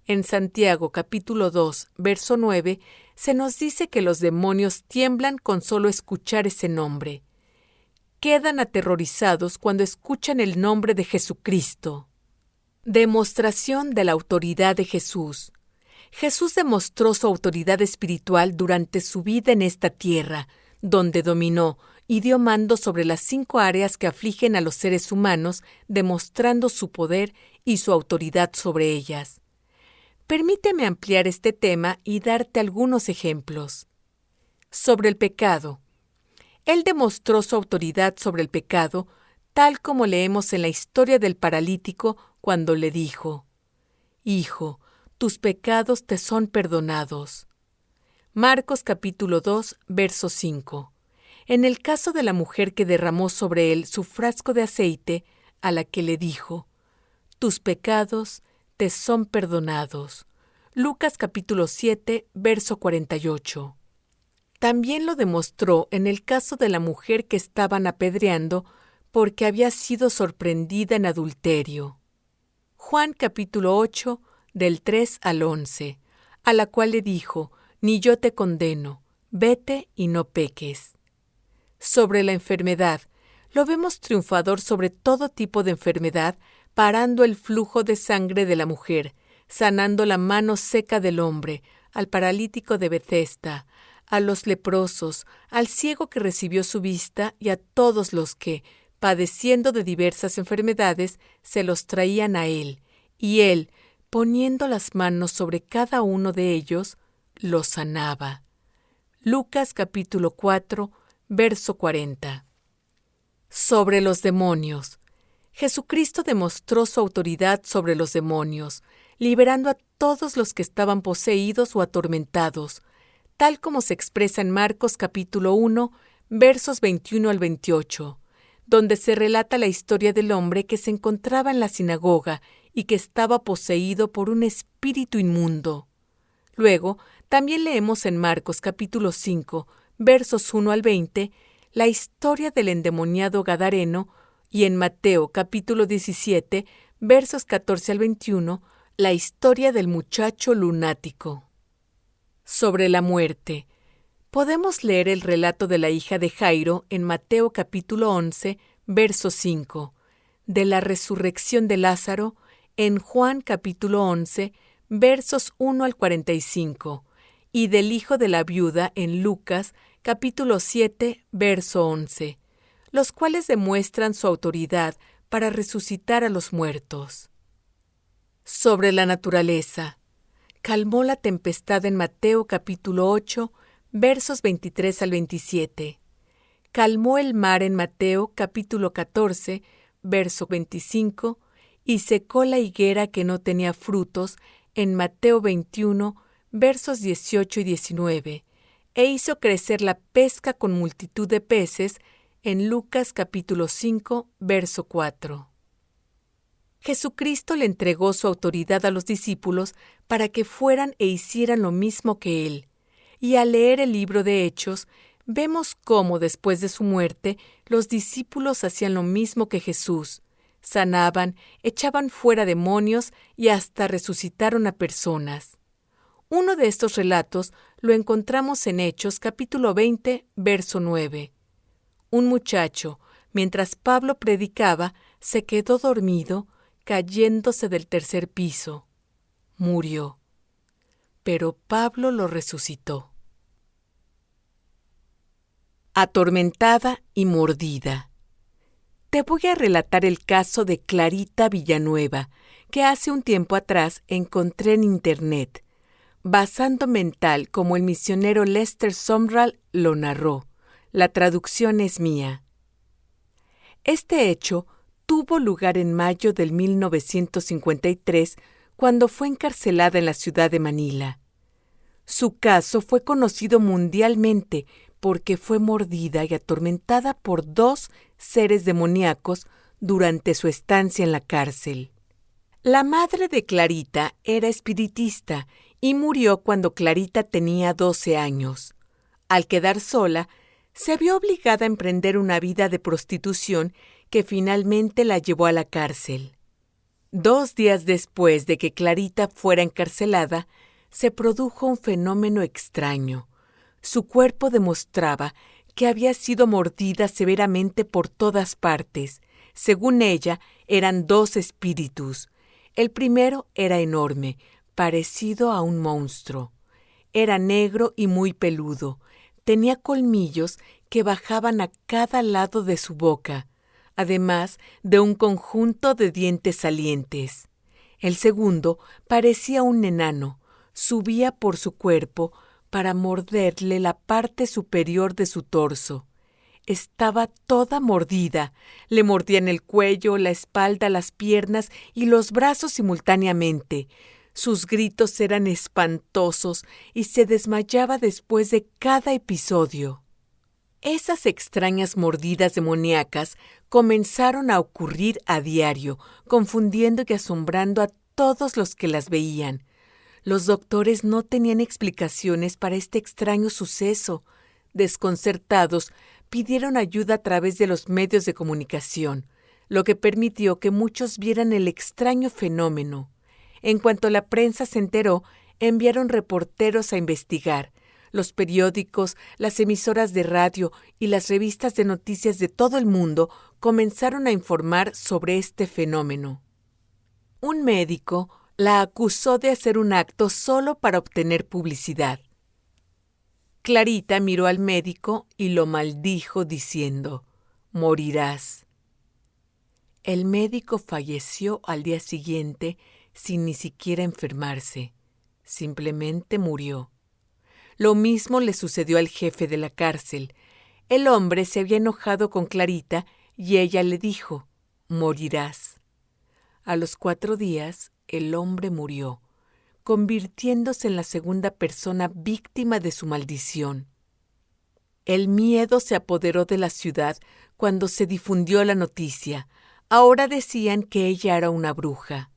En Santiago capítulo 2, verso 9, se nos dice que los demonios tiemblan con solo escuchar ese nombre. Quedan aterrorizados cuando escuchan el nombre de Jesucristo. Demostración de la autoridad de Jesús. Jesús demostró su autoridad espiritual durante su vida en esta tierra, donde dominó y dio mando sobre las 5 áreas que afligen a los seres humanos, demostrando su poder y su autoridad sobre ellas. Permíteme ampliar este tema y darte algunos ejemplos. Sobre el pecado. Él demostró su autoridad sobre el pecado, tal como leemos en la historia del paralítico cuando le dijo: Hijo, tus pecados te son perdonados. Marcos capítulo 2, verso 5. En el caso de la mujer que derramó sobre él su frasco de aceite, a la que le dijo: Tus pecados te son perdonados. Lucas capítulo 7, verso 48. También lo demostró en el caso de la mujer que estaban apedreando porque había sido sorprendida en adulterio. Juan capítulo 8, del 3 al 11, a la cual le dijo: Ni yo te condeno, vete y no peques. Sobre la enfermedad, Lo vemos triunfador sobre todo tipo de enfermedad, parando el flujo de sangre de la mujer, sanando la mano seca del hombre, al paralítico de Bethesda, a los leprosos, al ciego que recibió su vista y a todos los que, padeciendo de diversas enfermedades, se los traían a él, y él, poniendo las manos sobre cada uno de ellos, los sanaba. Lucas capítulo 4, verso 40. Sobre los demonios. Jesucristo demostró su autoridad sobre los demonios, liberando a todos los que estaban poseídos o atormentados, tal como se expresa en Marcos capítulo 1, versos 21 al 28, donde se relata la historia del hombre que se encontraba en la sinagoga y que estaba poseído por un espíritu inmundo. Luego, también leemos en Marcos capítulo 5, versos 1 al 20, la historia del endemoniado gadareno, y en Mateo capítulo 17, versos 14 al 21, la historia del muchacho lunático. Sobre la muerte. Podemos leer el relato de la hija de Jairo en Mateo capítulo 11, verso 5, de la resurrección de Lázaro en Juan capítulo 11, versos 1 al 45, y del hijo de la viuda en Lucas capítulo 7, verso 11, los cuales demuestran su autoridad para resucitar a los muertos. Sobre la naturaleza. Calmó la tempestad en Mateo capítulo 8, versos 23 al 27. Calmó el mar en Mateo capítulo 14, verso 25, y secó la higuera que no tenía frutos en Mateo 21, versos 18 y 19, e hizo crecer la pesca con multitud de peces en Lucas capítulo 5, verso 4. Jesucristo le entregó su autoridad a los discípulos para que fueran e hicieran lo mismo que Él. Y al leer el libro de Hechos, vemos cómo después de su muerte los discípulos hacían lo mismo que Jesús. Sanaban, echaban fuera demonios y hasta resucitaron a personas. Uno de estos relatos lo encontramos en Hechos capítulo 20, verso 9. Un muchacho, mientras Pablo predicaba, se quedó dormido, cayéndose del tercer piso. Murió. Pero Pablo lo resucitó. Atormentada y mordida. Te voy a relatar el caso de Clarita Villanueva, que hace un tiempo atrás encontré en Internet, basándome en tal como el misionero Lester Sumrall lo narró. La traducción es mía. Este hecho tuvo lugar en mayo del 1953, cuando fue encarcelada en la ciudad de Manila. Su caso fue conocido mundialmente porque fue mordida y atormentada por 2 seres demoníacos durante su estancia en la cárcel. La madre de Clarita era espiritista y murió cuando Clarita tenía 12 años. Al quedar sola, se vio obligada a emprender una vida de prostitución que finalmente la llevó a la cárcel. 2 días después de que Clarita fuera encarcelada, se produjo un fenómeno extraño. Su cuerpo demostraba que había sido mordida severamente por todas partes. Según ella, eran 2 espíritus. El primero era enorme, parecido a un monstruo. Era negro y muy peludo. Tenía colmillos que bajaban a cada lado de su boca, además de un conjunto de dientes salientes. El segundo parecía un enano. Subía por su cuerpo para morderle la parte superior de su torso. Estaba toda mordida. Le mordían el cuello, la espalda, las piernas y los brazos simultáneamente. Sus gritos eran espantosos y se desmayaba después de cada episodio. Esas extrañas mordidas demoníacas comenzaron a ocurrir a diario, confundiendo y asombrando a todos los que las veían. Los doctores no tenían explicaciones para este extraño suceso. Desconcertados, pidieron ayuda a través de los medios de comunicación, lo que permitió que muchos vieran el extraño fenómeno. En cuanto la prensa se enteró, enviaron reporteros a investigar, Los periódicos, las emisoras de radio y las revistas de noticias de todo el mundo comenzaron a informar sobre este fenómeno. Un médico la acusó de hacer un acto solo para obtener publicidad. Clarita miró al médico y lo maldijo diciendo: «Morirás». El médico falleció al día siguiente sin ni siquiera enfermarse. Simplemente murió. Lo mismo le sucedió al jefe de la cárcel. El hombre se había enojado con Clarita y ella le dijo: «Morirás». A los 4 días, el hombre murió, convirtiéndose en la segunda persona víctima de su maldición. El miedo se apoderó de la ciudad cuando se difundió la noticia. Ahora decían que ella era una bruja,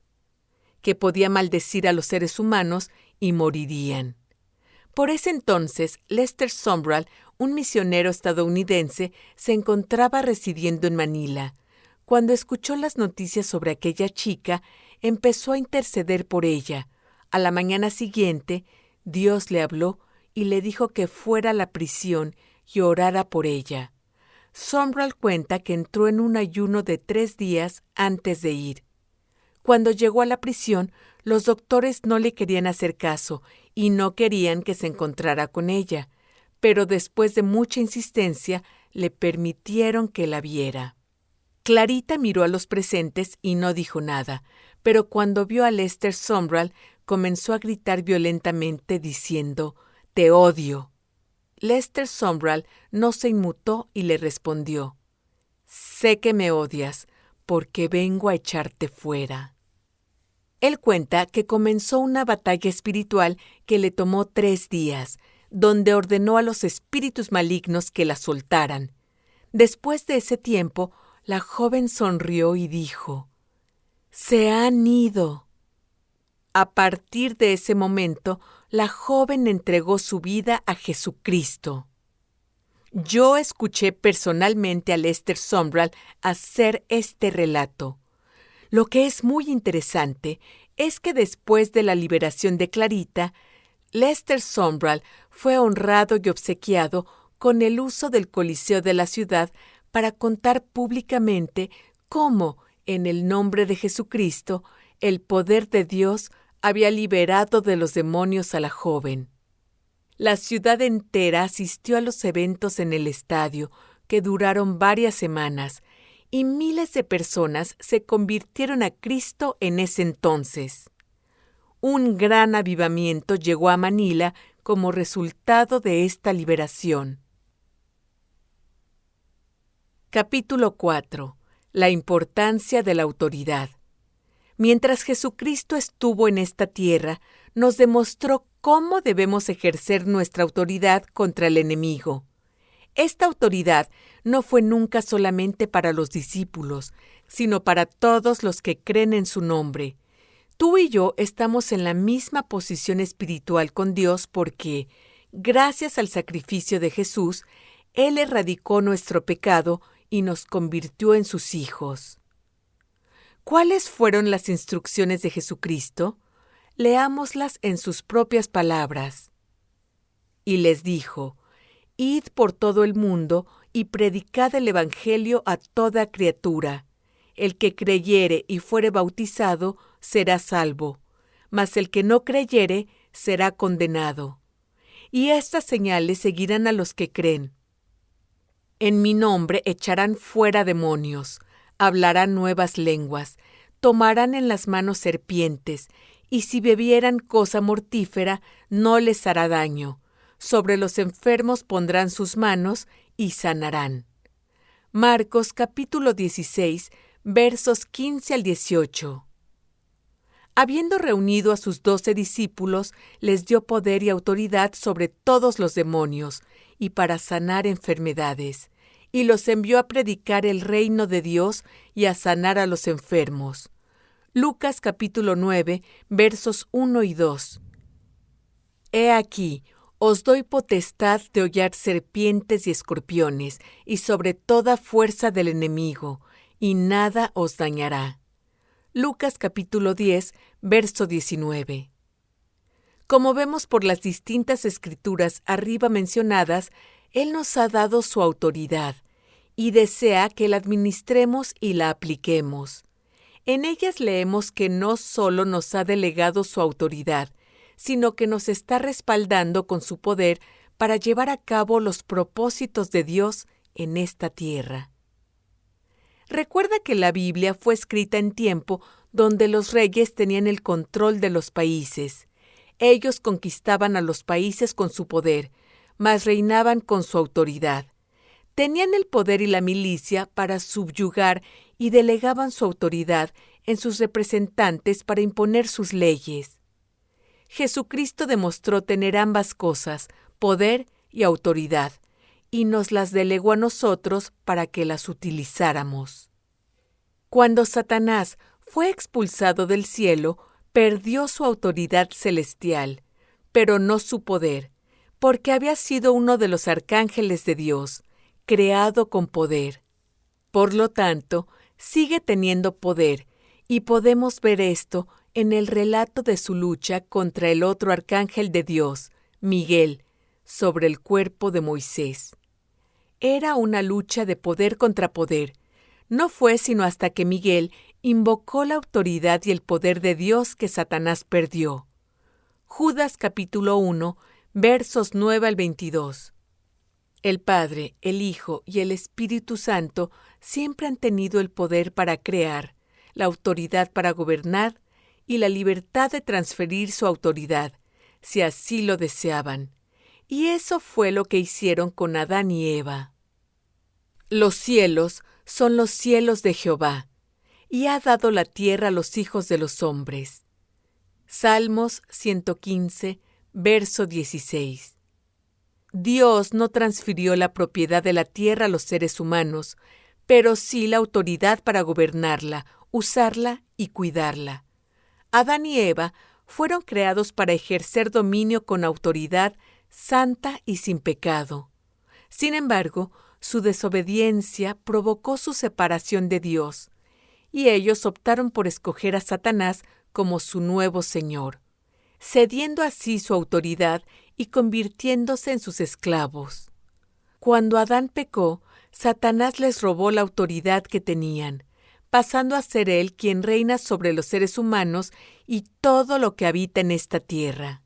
que podía maldecir a los seres humanos y morirían. Por ese entonces, Lester Sumrall, un misionero estadounidense, se encontraba residiendo en Manila. Cuando escuchó las noticias sobre aquella chica, empezó a interceder por ella. A la mañana siguiente, Dios le habló y le dijo que fuera a la prisión y orara por ella. Sumrall cuenta que entró en un ayuno de 3 días antes de ir. Cuando llegó a la prisión, los doctores no le querían hacer caso y no querían que se encontrara con ella, pero después de mucha insistencia, le permitieron que la viera. Clarita miró a los presentes y no dijo nada, pero cuando vio a Lester Sumrall, comenzó a gritar violentamente diciendo: «Te odio». Lester Sumrall no se inmutó y le respondió: «Sé que me odias, porque vengo a echarte fuera». Él cuenta que comenzó una batalla espiritual que le tomó 3 días, donde ordenó a los espíritus malignos que la soltaran. Después de ese tiempo, la joven sonrió y dijo: «Se han ido». A partir de ese momento, la joven entregó su vida a Jesucristo. Yo escuché personalmente a Lester Sumrall hacer este relato. Lo que es muy interesante es que después de la liberación de Clarita, Lester Sumrall fue honrado y obsequiado con el uso del Coliseo de la ciudad para contar públicamente cómo, en el nombre de Jesucristo, el poder de Dios había liberado de los demonios a la joven. La ciudad entera asistió a los eventos en el estadio, que duraron varias semanas, y miles de personas se convirtieron a Cristo en ese entonces. Un gran avivamiento llegó a Manila como resultado de esta liberación. Capítulo 4. La importancia de la autoridad. Mientras Jesucristo estuvo en esta tierra, nos demostró cómo debemos ejercer nuestra autoridad contra el enemigo. Esta autoridad no fue nunca solamente para los discípulos, sino para todos los que creen en su nombre. Tú y yo estamos en la misma posición espiritual con Dios porque, gracias al sacrificio de Jesús, Él erradicó nuestro pecado y nos convirtió en sus hijos. ¿Cuáles fueron las instrucciones de Jesucristo? Leámoslas en sus propias palabras. Y les dijo: «Id por todo el mundo y predicad el Evangelio a toda criatura. El que creyere y fuere bautizado será salvo, mas el que no creyere será condenado. Y estas señales seguirán a los que creen. En mi nombre echarán fuera demonios, hablarán nuevas lenguas, tomarán en las manos serpientes, y si bebieran cosa mortífera no les hará daño. Sobre los enfermos pondrán sus manos y sanarán». Marcos capítulo 16, versos 15 al 18. Habiendo reunido a sus 12 discípulos, les dio poder y autoridad sobre todos los demonios, y para sanar enfermedades, y los envió a predicar el reino de Dios y a sanar a los enfermos. Lucas capítulo 9, versos 1 y 2. He aquí, os doy potestad de hollar serpientes y escorpiones, y sobre toda fuerza del enemigo, y nada os dañará. Lucas capítulo 10, verso 19. Como vemos por las distintas escrituras arriba mencionadas, Él nos ha dado su autoridad y desea que la administremos y la apliquemos. En ellas leemos que no solo nos ha delegado su autoridad, sino que nos está respaldando con su poder para llevar a cabo los propósitos de Dios en esta tierra. Recuerda que la Biblia fue escrita en tiempo donde los reyes tenían el control de los países. Ellos conquistaban a los países con su poder, mas reinaban con su autoridad. Tenían el poder y la milicia para subyugar y delegaban su autoridad en sus representantes para imponer sus leyes. Jesucristo demostró tener ambas cosas, poder y autoridad, y nos las delegó a nosotros para que las utilizáramos. Cuando Satanás fue expulsado del cielo, perdió su autoridad celestial, pero no su poder, porque había sido uno de los arcángeles de Dios, creado con poder. Por lo tanto, sigue teniendo poder, y podemos ver esto en el relato de su lucha contra el otro arcángel de Dios, Miguel, sobre el cuerpo de Moisés. Era una lucha de poder contra poder. No fue sino hasta que Miguel invocó la autoridad y el poder de Dios que Satanás perdió. Judas capítulo 1, versos 9 al 22. El Padre, el Hijo y el Espíritu Santo siempre han tenido el poder para crear, la autoridad para gobernar y la libertad de transferir su autoridad, si así lo deseaban. Y eso fue lo que hicieron con Adán y Eva. Los cielos son los cielos de Jehová, y ha dado la tierra a los hijos de los hombres. Salmos 115, verso 16. Dios no transfirió la propiedad de la tierra a los seres humanos, pero sí la autoridad para gobernarla, usarla y cuidarla. Adán y Eva fueron creados para ejercer dominio con autoridad santa y sin pecado. Sin embargo, su desobediencia provocó su separación de Dios, y ellos optaron por escoger a Satanás como su nuevo señor, cediendo así su autoridad y convirtiéndose en sus esclavos. Cuando Adán pecó, Satanás les robó la autoridad que tenían, pasando a ser él quien reina sobre los seres humanos y todo lo que habita en esta tierra.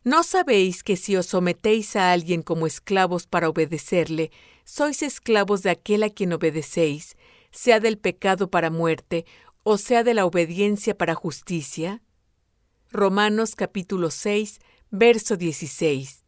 ¿No sabéis que si os sometéis a alguien como esclavos para obedecerle, sois esclavos de aquel a quien obedecéis, sea del pecado para muerte, o sea de la obediencia para justicia? Romanos capítulo 6, verso 16.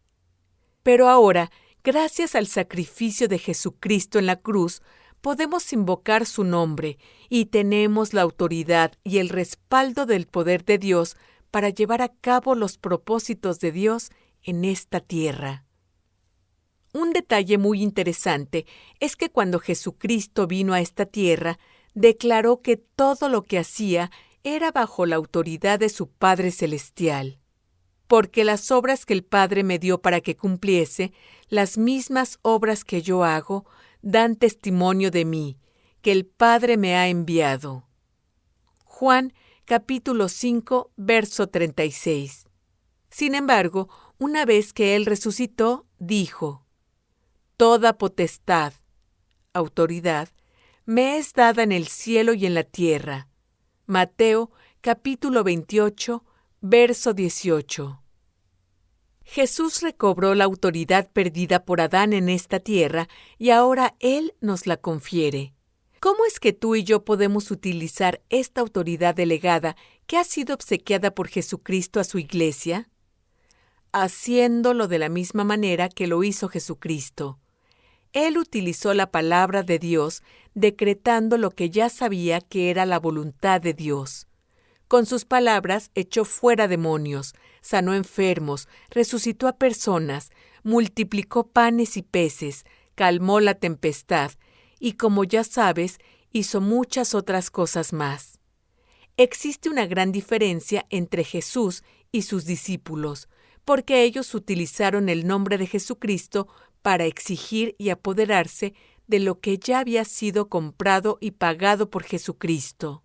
Pero ahora, gracias al sacrificio de Jesucristo en la cruz, podemos invocar su nombre y tenemos la autoridad y el respaldo del poder de Dios para llevar a cabo los propósitos de Dios en esta tierra. Un detalle muy interesante es que cuando Jesucristo vino a esta tierra, declaró que todo lo que hacía era bajo la autoridad de su Padre Celestial. Porque las obras que el Padre me dio para que cumpliese, las mismas obras que yo hago, dan testimonio de mí, que el Padre me ha enviado. Juan capítulo 5, verso 36. Sin embargo, una vez que Él resucitó, dijo: Toda potestad, autoridad, me es dada en el cielo y en la tierra. Mateo capítulo 28, verso 18. Jesús recobró la autoridad perdida por Adán en esta tierra y ahora Él nos la confiere. ¿Cómo es que tú y yo podemos utilizar esta autoridad delegada que ha sido obsequiada por Jesucristo a su iglesia? Haciéndolo de la misma manera que lo hizo Jesucristo. Él utilizó la palabra de Dios, decretando lo que ya sabía que era la voluntad de Dios. Con sus palabras echó fuera demonios, sanó enfermos, resucitó a personas, multiplicó panes y peces, calmó la tempestad, y como ya sabes, hizo muchas otras cosas más. Existe una gran diferencia entre Jesús y sus discípulos, porque ellos utilizaron el nombre de Jesucristo para exigir y apoderarse de lo que ya había sido comprado y pagado por Jesucristo.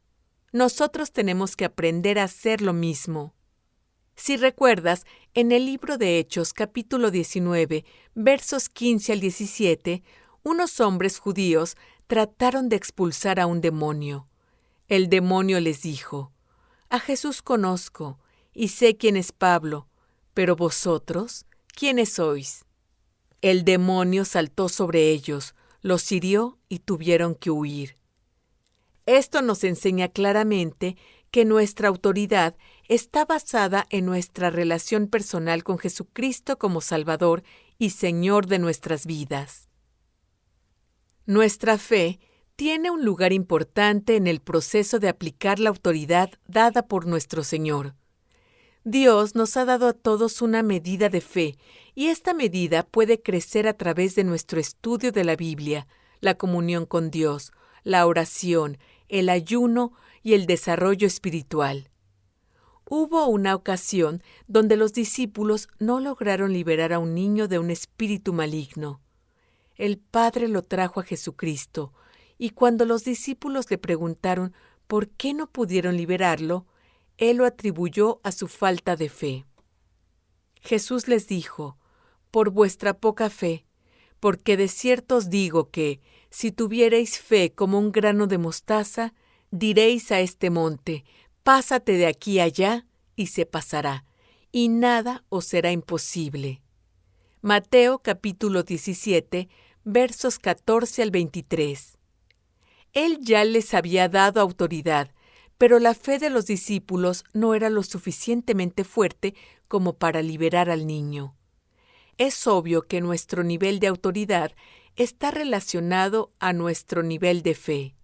Nosotros tenemos que aprender a hacer lo mismo. Si recuerdas, en el libro de Hechos, capítulo 19, versos 15 al 17, unos hombres judíos trataron de expulsar a un demonio. El demonio les dijo: «A Jesús conozco, y sé quién es Pablo, pero vosotros, ¿quiénes sois?». El demonio saltó sobre ellos, los hirió y tuvieron que huir. Esto nos enseña claramente que nuestra autoridad está basada en nuestra relación personal con Jesucristo como Salvador y Señor de nuestras vidas. Nuestra fe tiene un lugar importante en el proceso de aplicar la autoridad dada por nuestro Señor. Dios nos ha dado a todos una medida de fe, y esta medida puede crecer a través de nuestro estudio de la Biblia, la comunión con Dios, la oración, el ayuno y el desarrollo espiritual. Hubo una ocasión donde los discípulos no lograron liberar a un niño de un espíritu maligno. El Padre lo trajo a Jesucristo, y cuando los discípulos le preguntaron por qué no pudieron liberarlo, Él lo atribuyó a su falta de fe. Jesús les dijo: «Por vuestra poca fe, porque de cierto os digo que, si tuviereis fe como un grano de mostaza, diréis a este monte: pásate de aquí allá, y se pasará, y nada os será imposible». Mateo capítulo 17, versos 14 al 23. Él ya les había dado autoridad, pero la fe de los discípulos no era lo suficientemente fuerte como para liberar al niño. Es obvio que nuestro nivel de autoridad está relacionado a nuestro nivel de fe.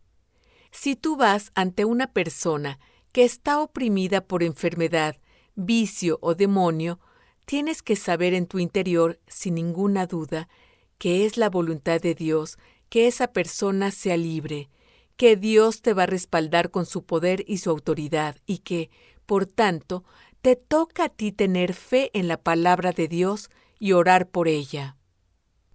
Si tú vas ante una persona que está oprimida por enfermedad, vicio o demonio, tienes que saber en tu interior, sin ninguna duda, que es la voluntad de Dios que esa persona sea libre, que Dios te va a respaldar con su poder y su autoridad y que, por tanto, te toca a ti tener fe en la palabra de Dios y orar por ella.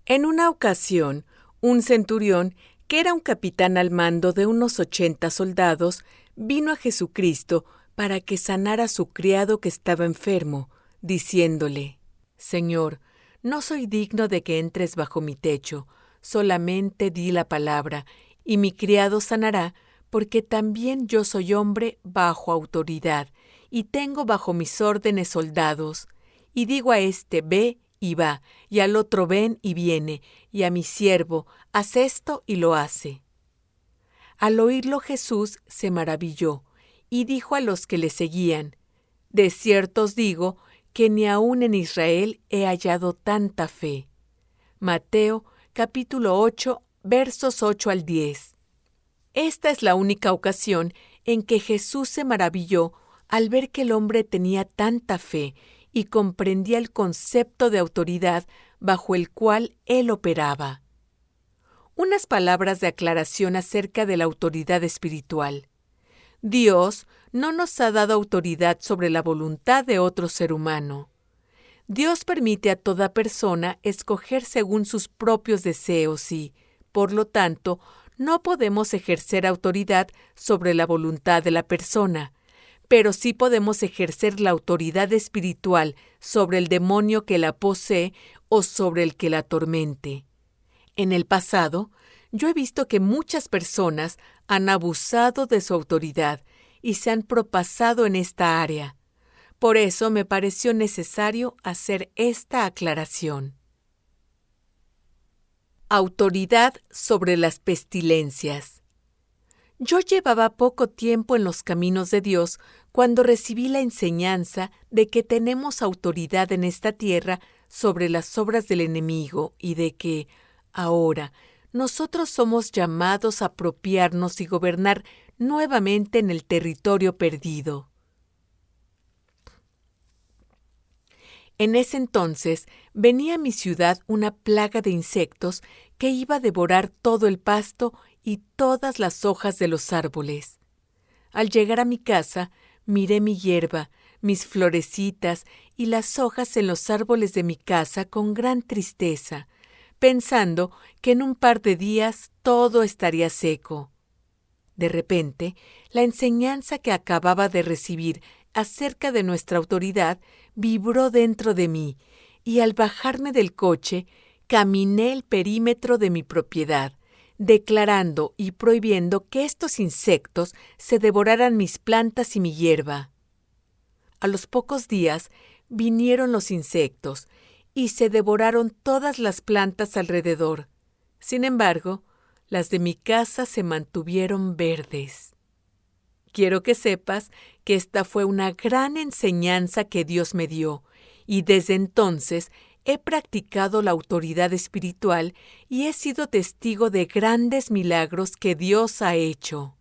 En una ocasión, un centurión, que era un capitán al mando de unos 80 soldados, vino a Jesucristo para que sanara a su criado que estaba enfermo, diciéndole: «Señor, no soy digno de que entres bajo mi techo, solamente di la palabra, y mi criado sanará, porque también yo soy hombre bajo autoridad, y tengo bajo mis órdenes soldados. Y digo a este: ve, y va, y al otro: ven, y viene, y a mi siervo: haz esto, y lo hace». Al oírlo Jesús se maravilló, y dijo a los que le seguían: «De cierto os digo que ni aun en Israel he hallado tanta fe». Mateo capítulo 8, versos 8 al 10. Esta es la única ocasión en que Jesús se maravilló al ver que el hombre tenía tanta fe y comprendía el concepto de autoridad bajo el cual él operaba. Unas palabras de aclaración acerca de la autoridad espiritual. Dios no nos ha dado autoridad sobre la voluntad de otro ser humano. Dios permite a toda persona escoger según sus propios deseos y, por lo tanto, no podemos ejercer autoridad sobre la voluntad de la persona, pero sí podemos ejercer la autoridad espiritual sobre el demonio que la posee o sobre el que la atormente. En el pasado, yo he visto que muchas personas han abusado de su autoridad y se han propasado en esta área. Por eso me pareció necesario hacer esta aclaración. Autoridad sobre las pestilencias. Yo llevaba poco tiempo en los caminos de Dios cuando recibí la enseñanza de que tenemos autoridad en esta tierra sobre las obras del enemigo y de que, ahora, nosotros somos llamados a apropiarnos y gobernar nuevamente en el territorio perdido. En ese entonces venía a mi ciudad una plaga de insectos que iba a devorar todo el pasto y todas las hojas de los árboles. Al llegar a mi casa, miré mi hierba, mis florecitas y las hojas en los árboles de mi casa con gran tristeza, pensando que en un par de días todo estaría seco. De repente, la enseñanza que acababa de recibir acerca de nuestra autoridad vibró dentro de mí, y al bajarme del coche, caminé el perímetro de mi propiedad, declarando y prohibiendo que estos insectos se devoraran mis plantas y mi hierba. A los pocos días vinieron los insectos y se devoraron todas las plantas alrededor. Sin embargo, las de mi casa se mantuvieron verdes. Quiero que sepas que esta fue una gran enseñanza que Dios me dio, y desde entonces he practicado la autoridad espiritual y he sido testigo de grandes milagros que Dios ha hecho.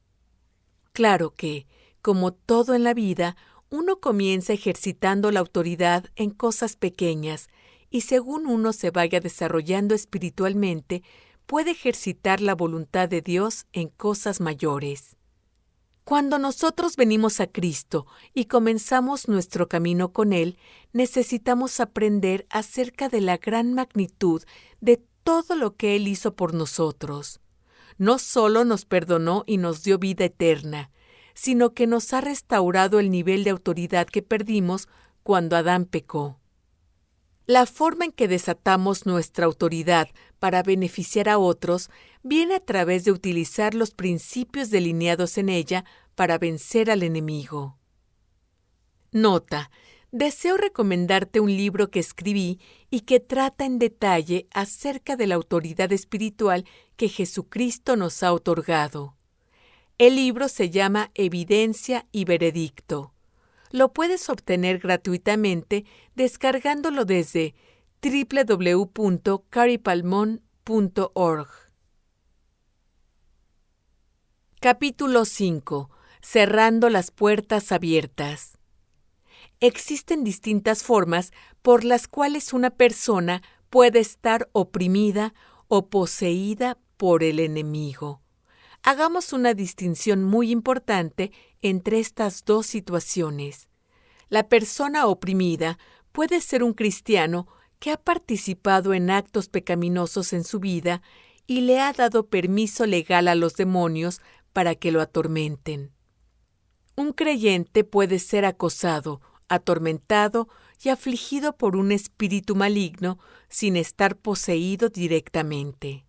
Claro que, como todo en la vida, uno comienza ejercitando la autoridad en cosas pequeñas, y según uno se vaya desarrollando espiritualmente, puede ejercitar la voluntad de Dios en cosas mayores. Cuando nosotros venimos a Cristo y comenzamos nuestro camino con Él, necesitamos aprender acerca de la gran magnitud de todo lo que Él hizo por nosotros. No solo nos perdonó y nos dio vida eterna, sino que nos ha restaurado el nivel de autoridad que perdimos cuando Adán pecó. La forma en que desatamos nuestra autoridad para beneficiar a otros viene a través de utilizar los principios delineados en ella para vencer al enemigo. Nota: deseo recomendarte un libro que escribí y que trata en detalle acerca de la autoridad espiritual que Jesucristo nos ha otorgado. El libro se llama Evidencia y Veredicto. Lo puedes obtener gratuitamente descargándolo desde www.carypalmon.org. Capítulo 5. Cerrando las puertas abiertas. Existen distintas formas por las cuales una persona puede estar oprimida o poseída por el enemigo. Hagamos una distinción muy importante entre estas dos situaciones. La persona oprimida puede ser un cristiano que ha participado en actos pecaminosos en su vida y le ha dado permiso legal a los demonios para que lo atormenten. Un creyente puede ser acosado, atormentado y afligido por un espíritu maligno sin estar poseído directamente.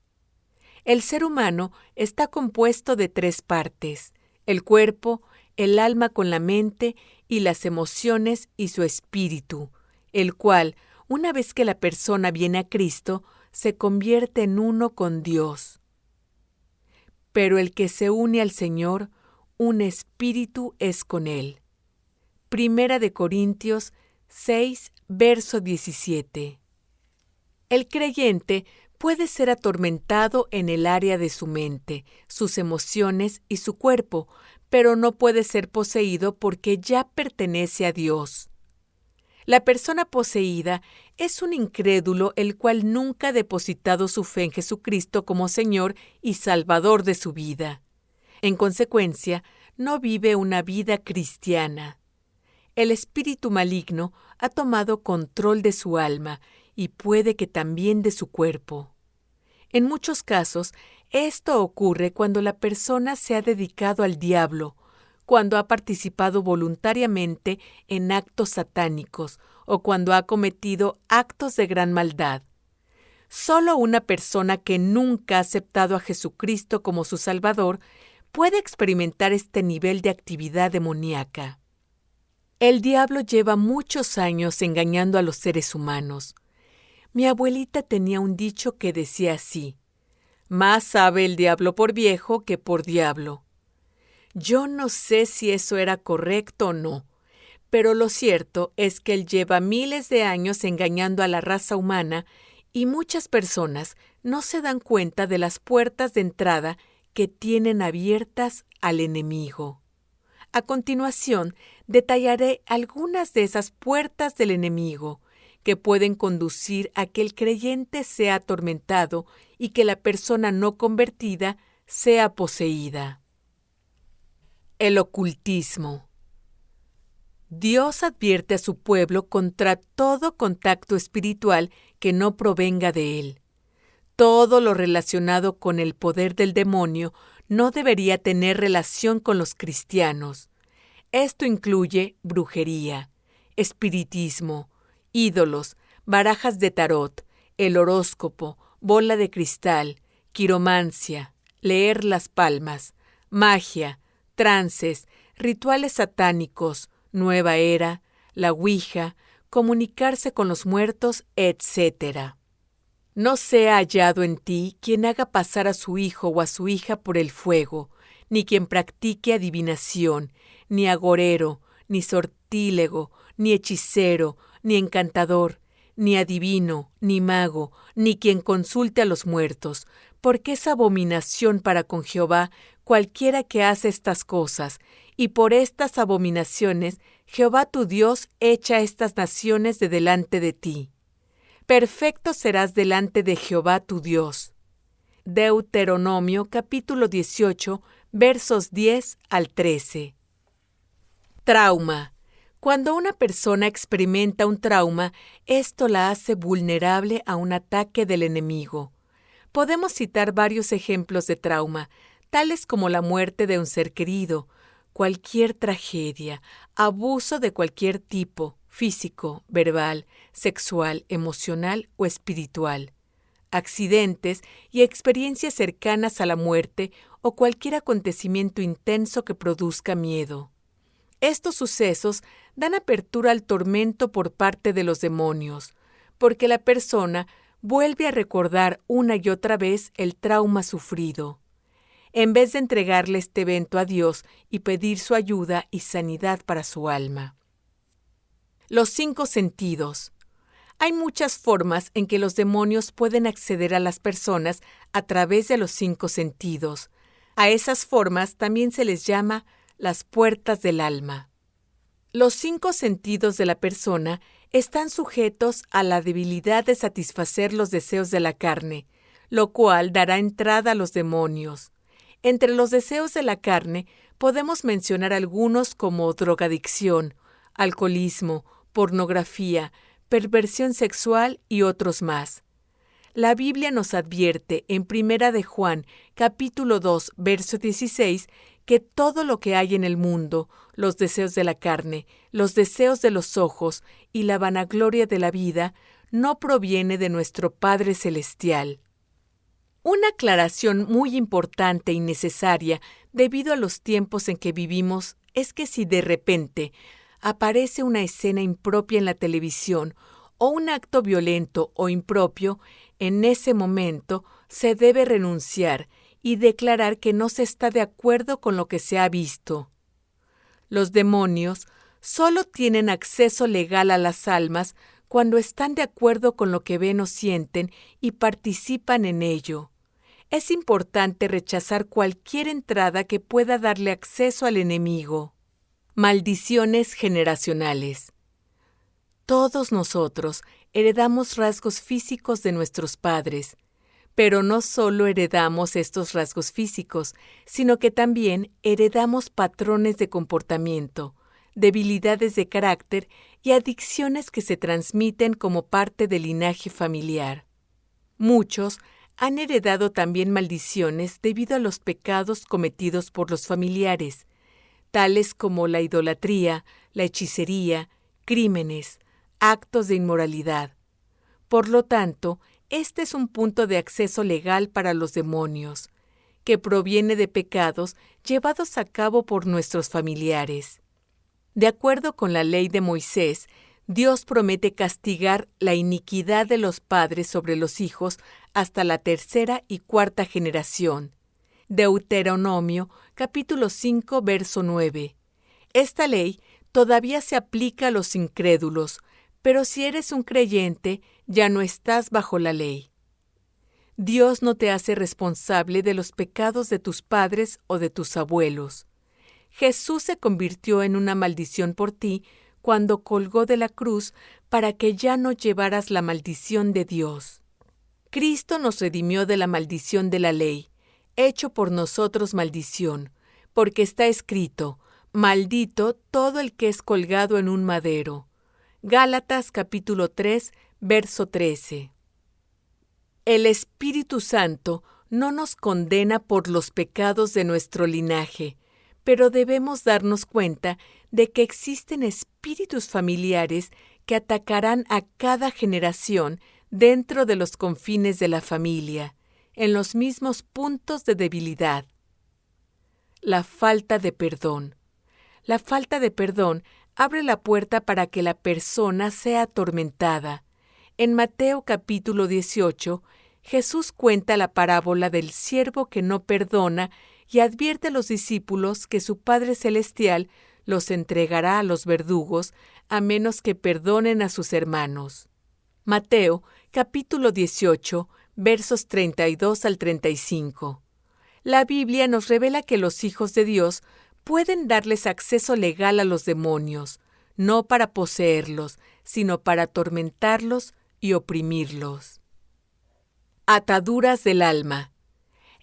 El ser humano está compuesto de 3 partes: el cuerpo, el alma con la mente y las emociones y su espíritu, el cual, una vez que la persona viene a Cristo, se convierte en uno con Dios. Pero el que se une al Señor, un espíritu es con Él. Primera de Corintios 6, verso 17. El creyente puede ser atormentado en el área de su mente, sus emociones y su cuerpo, pero no puede ser poseído porque ya pertenece a Dios. La persona poseída es un incrédulo el cual nunca ha depositado su fe en Jesucristo como Señor y Salvador de su vida. En consecuencia, no vive una vida cristiana. El espíritu maligno ha tomado control de su alma y puede que también de su cuerpo. En muchos casos, esto ocurre cuando la persona se ha dedicado al diablo, cuando ha participado voluntariamente en actos satánicos o cuando ha cometido actos de gran maldad. Solo una persona que nunca ha aceptado a Jesucristo como su Salvador puede experimentar este nivel de actividad demoníaca. El diablo lleva muchos años engañando a los seres humanos. Mi abuelita tenía un dicho que decía así: más sabe el diablo por viejo que por diablo. Yo no sé si eso era correcto o no, pero lo cierto es que él lleva miles de años engañando a la raza humana y muchas personas no se dan cuenta de las puertas de entrada que tienen abiertas al enemigo. A continuación, detallaré algunas de esas puertas del enemigo que pueden conducir a que el creyente sea atormentado y que la persona no convertida sea poseída. El ocultismo. Dios advierte a su pueblo contra todo contacto espiritual que no provenga de Él. Todo lo relacionado con el poder del demonio no debería tener relación con los cristianos. Esto incluye brujería, espiritismo, ídolos, barajas de tarot, el horóscopo, bola de cristal, quiromancia, leer las palmas, magia, trances, rituales satánicos, nueva era, la ouija, comunicarse con los muertos, etc. No sea hallado en ti quien haga pasar a su hijo o a su hija por el fuego, ni quien practique adivinación, ni agorero, ni sortílego, ni hechicero, ni encantador, ni adivino, ni mago, ni quien consulte a los muertos, porque es abominación para con Jehová cualquiera que hace estas cosas, y por estas abominaciones Jehová tu Dios echa estas naciones de delante de ti. Perfecto serás delante de Jehová tu Dios. Deuteronomio capítulo 18, versos 10 al 13. Trauma. Cuando una persona experimenta un trauma, esto la hace vulnerable a un ataque del enemigo. Podemos citar varios ejemplos de trauma, tales como la muerte de un ser querido, cualquier tragedia, abuso de cualquier tipo, físico, verbal, sexual, emocional o espiritual, accidentes y experiencias cercanas a la muerte o cualquier acontecimiento intenso que produzca miedo. Estos sucesos dan apertura al tormento por parte de los demonios, porque la persona vuelve a recordar una y otra vez el trauma sufrido. En vez de entregarle este evento a Dios y pedir su ayuda y sanidad para su alma. Los 5 sentidos. Hay muchas formas en que los demonios pueden acceder a las personas a través de los 5 sentidos. A esas formas también se les llama las puertas del alma. Los 5 sentidos de la persona están sujetos a la debilidad de satisfacer los deseos de la carne, lo cual dará entrada a los demonios. Entre los deseos de la carne podemos mencionar algunos como drogadicción, alcoholismo, pornografía, perversión sexual y otros más. La Biblia nos advierte en 1 de Juan, capítulo 2, verso 16, que todo lo que hay en el mundo, los deseos de la carne, los deseos de los ojos y la vanagloria de la vida, no proviene de nuestro Padre Celestial. Una aclaración muy importante y necesaria debido a los tiempos en que vivimos es que si de repente aparece una escena impropia en la televisión o un acto violento o impropio, en ese momento se debe renunciar y declarar que no se está de acuerdo con lo que se ha visto. Los demonios solo tienen acceso legal a las almas cuando están de acuerdo con lo que ven o sienten y participan en ello. Es importante rechazar cualquier entrada que pueda darle acceso al enemigo. Maldiciones generacionales. Todos nosotros heredamos rasgos físicos de nuestros padres, pero no solo heredamos estos rasgos físicos, sino que también heredamos patrones de comportamiento, debilidades de carácter y adicciones que se transmiten como parte del linaje familiar. Muchos han heredado también maldiciones debido a los pecados cometidos por los familiares, tales como la idolatría, la hechicería, crímenes, actos de inmoralidad. Por lo tanto, este es un punto de acceso legal para los demonios, que proviene de pecados llevados a cabo por nuestros familiares. De acuerdo con la ley de Moisés, Dios promete castigar la iniquidad de los padres sobre los hijos hasta la 3ª y 4ª generación. Deuteronomio, capítulo 5, verso 9. Esta ley todavía se aplica a los incrédulos, pero si eres un creyente, ya no estás bajo la ley. Dios no te hace responsable de los pecados de tus padres o de tus abuelos. Jesús se convirtió en una maldición por ti cuando colgó de la cruz para que ya no llevaras la maldición de Dios. Cristo nos redimió de la maldición de la ley, hecho por nosotros maldición, porque está escrito, maldito todo el que es colgado en un madero. Gálatas capítulo 3, verso 13. El Espíritu Santo no nos condena por los pecados de nuestro linaje, pero debemos darnos cuenta de que existen espíritus familiares que atacarán a cada generación dentro de los confines de la familia, en los mismos puntos de debilidad. La falta de perdón. La falta de perdón abre la puerta para que la persona sea atormentada. En Mateo capítulo 18, Jesús cuenta la parábola del siervo que no perdona y advierte a los discípulos que su Padre Celestial los entregará a los verdugos a menos que perdonen a sus hermanos. Mateo capítulo 18, versos 32 al 35. La Biblia nos revela que los hijos de Dios pueden darles acceso legal a los demonios, no para poseerlos, sino para atormentarlos y oprimirlos. Ataduras del alma.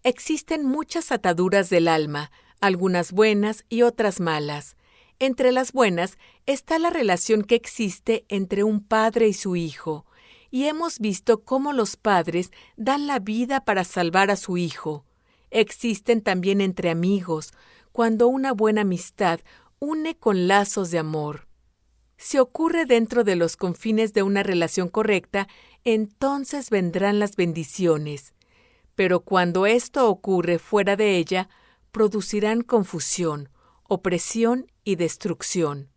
Existen muchas ataduras del alma, algunas buenas y otras malas. Entre las buenas está la relación que existe entre un padre y su hijo, y hemos visto cómo los padres dan la vida para salvar a su hijo. Existen también entre amigos, cuando una buena amistad une con lazos de amor. Si ocurre dentro de los confines de una relación correcta, entonces vendrán las bendiciones. Pero cuando esto ocurre fuera de ella, producirán confusión, opresión y destrucción.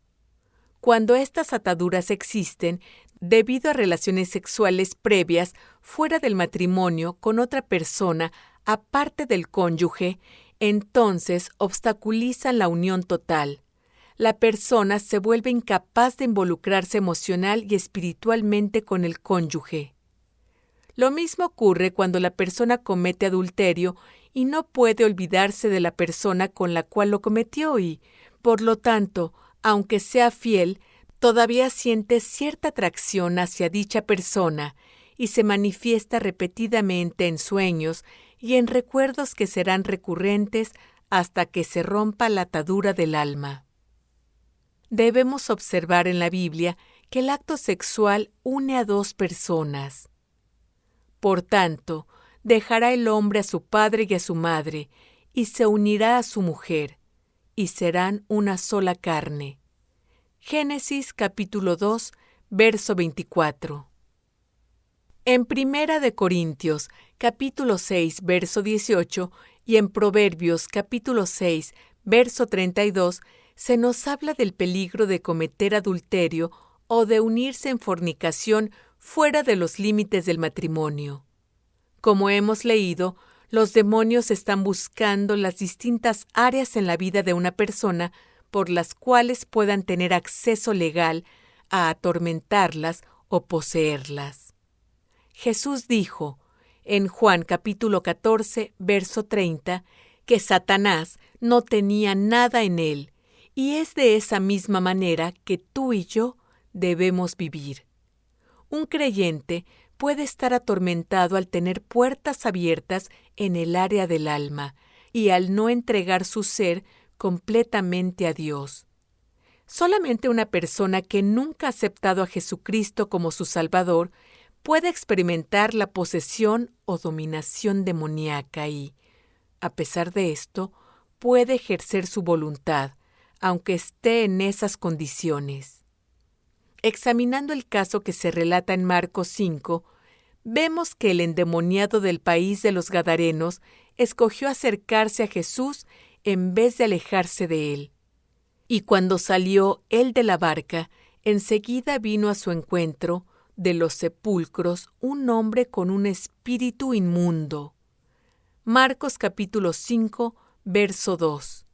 Cuando estas ataduras existen, debido a relaciones sexuales previas fuera del matrimonio con otra persona aparte del cónyuge, entonces obstaculizan la unión total. La persona se vuelve incapaz de involucrarse emocional y espiritualmente con el cónyuge. Lo mismo ocurre cuando la persona comete adulterio y no puede olvidarse de la persona con la cual lo cometió y, por lo tanto, aunque sea fiel, todavía siente cierta atracción hacia dicha persona y se manifiesta repetidamente en sueños y en recuerdos que serán recurrentes hasta que se rompa la atadura del alma. Debemos observar en la Biblia que el acto sexual une a dos personas. Por tanto, dejará el hombre a su padre y a su madre, y se unirá a su mujer, y serán una sola carne. Génesis capítulo 2, verso 24. En Primera de Corintios, capítulo 6, verso 18, y en Proverbios, capítulo 6, verso 32, se nos habla del peligro de cometer adulterio o de unirse en fornicación fuera de los límites del matrimonio. Como hemos leído, los demonios están buscando las distintas áreas en la vida de una persona por las cuales puedan tener acceso legal a atormentarlas o poseerlas. Jesús dijo, en Juan capítulo 14, verso 30, que Satanás no tenía nada en él, y es de esa misma manera que tú y yo debemos vivir. Un creyente puede estar atormentado al tener puertas abiertas en el área del alma y al no entregar su ser completamente a Dios. Solamente una persona que nunca ha aceptado a Jesucristo como su Salvador puede experimentar la posesión o dominación demoníaca y, a pesar de esto, puede ejercer su voluntad, aunque esté en esas condiciones. Examinando el caso que se relata en Marcos 5, vemos que el endemoniado del país de los Gadarenos escogió acercarse a Jesús en vez de alejarse de él. Y cuando salió él de la barca, enseguida vino a su encuentro de los sepulcros un hombre con un espíritu inmundo. Marcos capítulo 5, verso 2.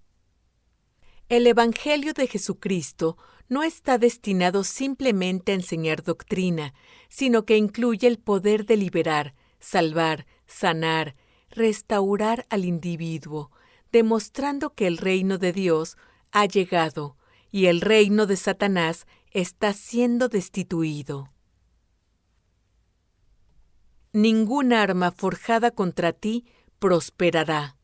El Evangelio de Jesucristo no está destinado simplemente a enseñar doctrina, sino que incluye el poder de liberar, salvar, sanar, restaurar al individuo, demostrando que el reino de Dios ha llegado y el reino de Satanás está siendo destituido. Ningún arma forjada contra ti prosperará.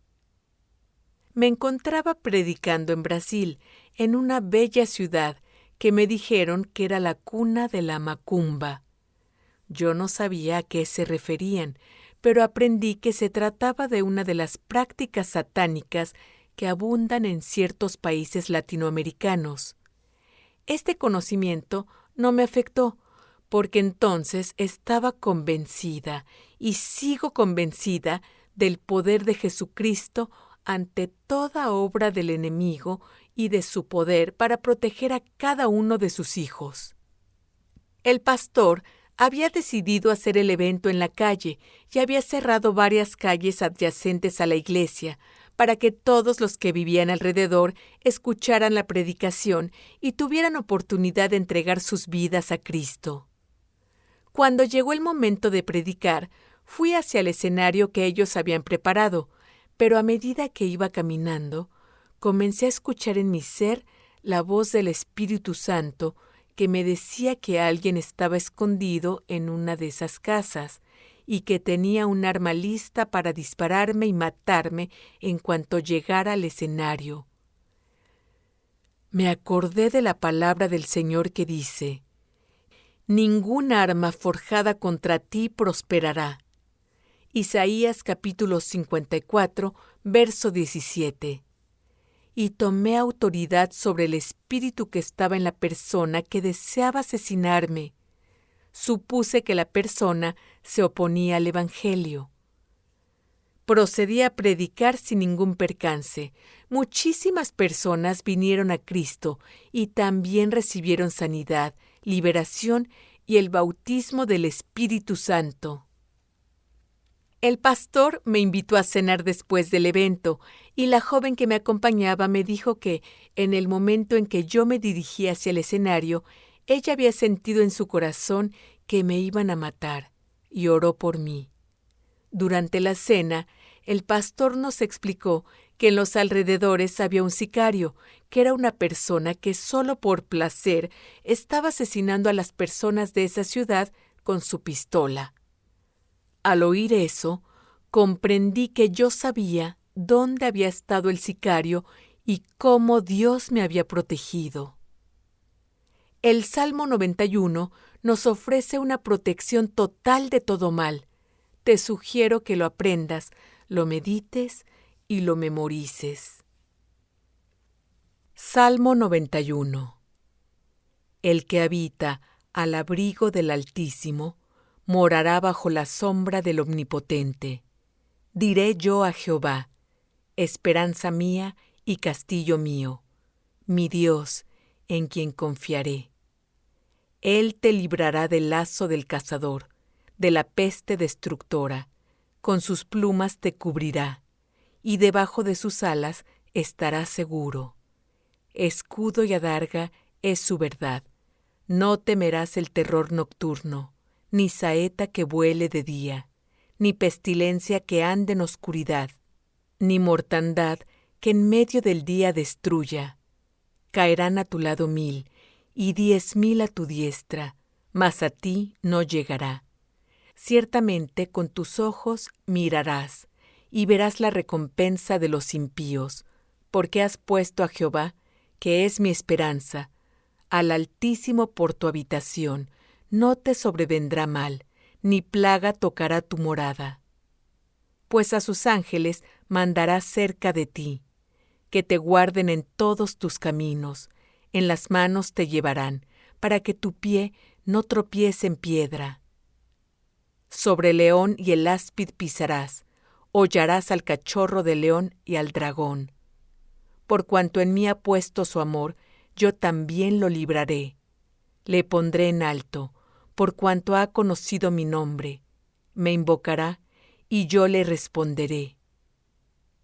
Me encontraba predicando en Brasil, en una bella ciudad que me dijeron que era la cuna de la macumba. Yo no sabía a qué se referían, pero aprendí que se trataba de una de las prácticas satánicas que abundan en ciertos países latinoamericanos. Este conocimiento no me afectó, porque entonces estaba convencida y sigo convencida del poder de Jesucristo ante toda obra del enemigo y de su poder para proteger a cada uno de sus hijos. El pastor había decidido hacer el evento en la calle y había cerrado varias calles adyacentes a la iglesia para que todos los que vivían alrededor escucharan la predicación y tuvieran oportunidad de entregar sus vidas a Cristo. Cuando llegó el momento de predicar, fui hacia el escenario que ellos habían preparado, pero a medida que iba caminando, comencé a escuchar en mi ser la voz del Espíritu Santo que me decía que alguien estaba escondido en una de esas casas y que tenía un arma lista para dispararme y matarme en cuanto llegara al escenario. Me acordé de la palabra del Señor que dice: «Ninguna arma forjada contra ti prosperará». Isaías capítulo 54, verso 17. Y tomé autoridad sobre el espíritu que estaba en la persona que deseaba asesinarme. Supuse que la persona se oponía al Evangelio. Procedí a predicar sin ningún percance. Muchísimas personas vinieron a Cristo y también recibieron sanidad, liberación y el bautismo del Espíritu Santo. El pastor me invitó a cenar después del evento y la joven que me acompañaba me dijo que, en el momento en que yo me dirigí hacia el escenario, ella había sentido en su corazón que me iban a matar y oró por mí. Durante la cena, el pastor nos explicó que en los alrededores había un sicario, que era una persona que solo por placer estaba asesinando a las personas de esa ciudad con su pistola. Al oír eso, comprendí que yo sabía dónde había estado el sicario y cómo Dios me había protegido. El Salmo 91 nos ofrece una protección total de todo mal. Te sugiero que lo aprendas, lo medites y lo memorices. Salmo 91. El que habita al abrigo del Altísimo morará bajo la sombra del Omnipotente. Diré yo a Jehová: esperanza mía y castillo mío, mi Dios, en quien confiaré. Él te librará del lazo del cazador, de la peste destructora. Con sus plumas te cubrirá, y debajo de sus alas estarás seguro. Escudo y adarga es su verdad. No temerás el terror nocturno, ni saeta que vuele de día, ni pestilencia que ande en oscuridad, ni mortandad que en medio del día destruya. Caerán a tu lado 1000, y 10,000 a tu diestra, mas a ti no llegará. Ciertamente con tus ojos mirarás, y verás la recompensa de los impíos, porque has puesto a Jehová, que es mi esperanza, al Altísimo por tu habitación. No te sobrevendrá mal, ni plaga tocará tu morada. Pues a sus ángeles mandará cerca de ti, que te guarden en todos tus caminos, en las manos te llevarán, para que tu pie no tropiece en piedra. Sobre el león y el áspid pisarás, hollarás al cachorro del león y al dragón. Por cuanto en mí ha puesto su amor, yo también lo libraré. Le pondré en alto, por cuanto ha conocido mi nombre. Me invocará, y yo le responderé.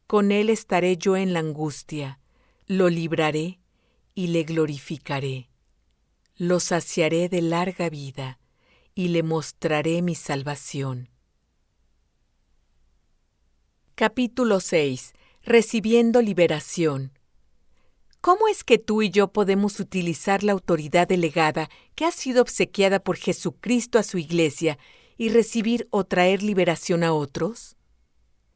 Con él estaré yo en la angustia, lo libraré y le glorificaré. Lo saciaré de larga vida, y le mostraré mi salvación. Capítulo 6. Recibiendo liberación. ¿Cómo es que tú y yo podemos utilizar la autoridad delegada que ha sido obsequiada por Jesucristo a su iglesia y recibir o traer liberación a otros?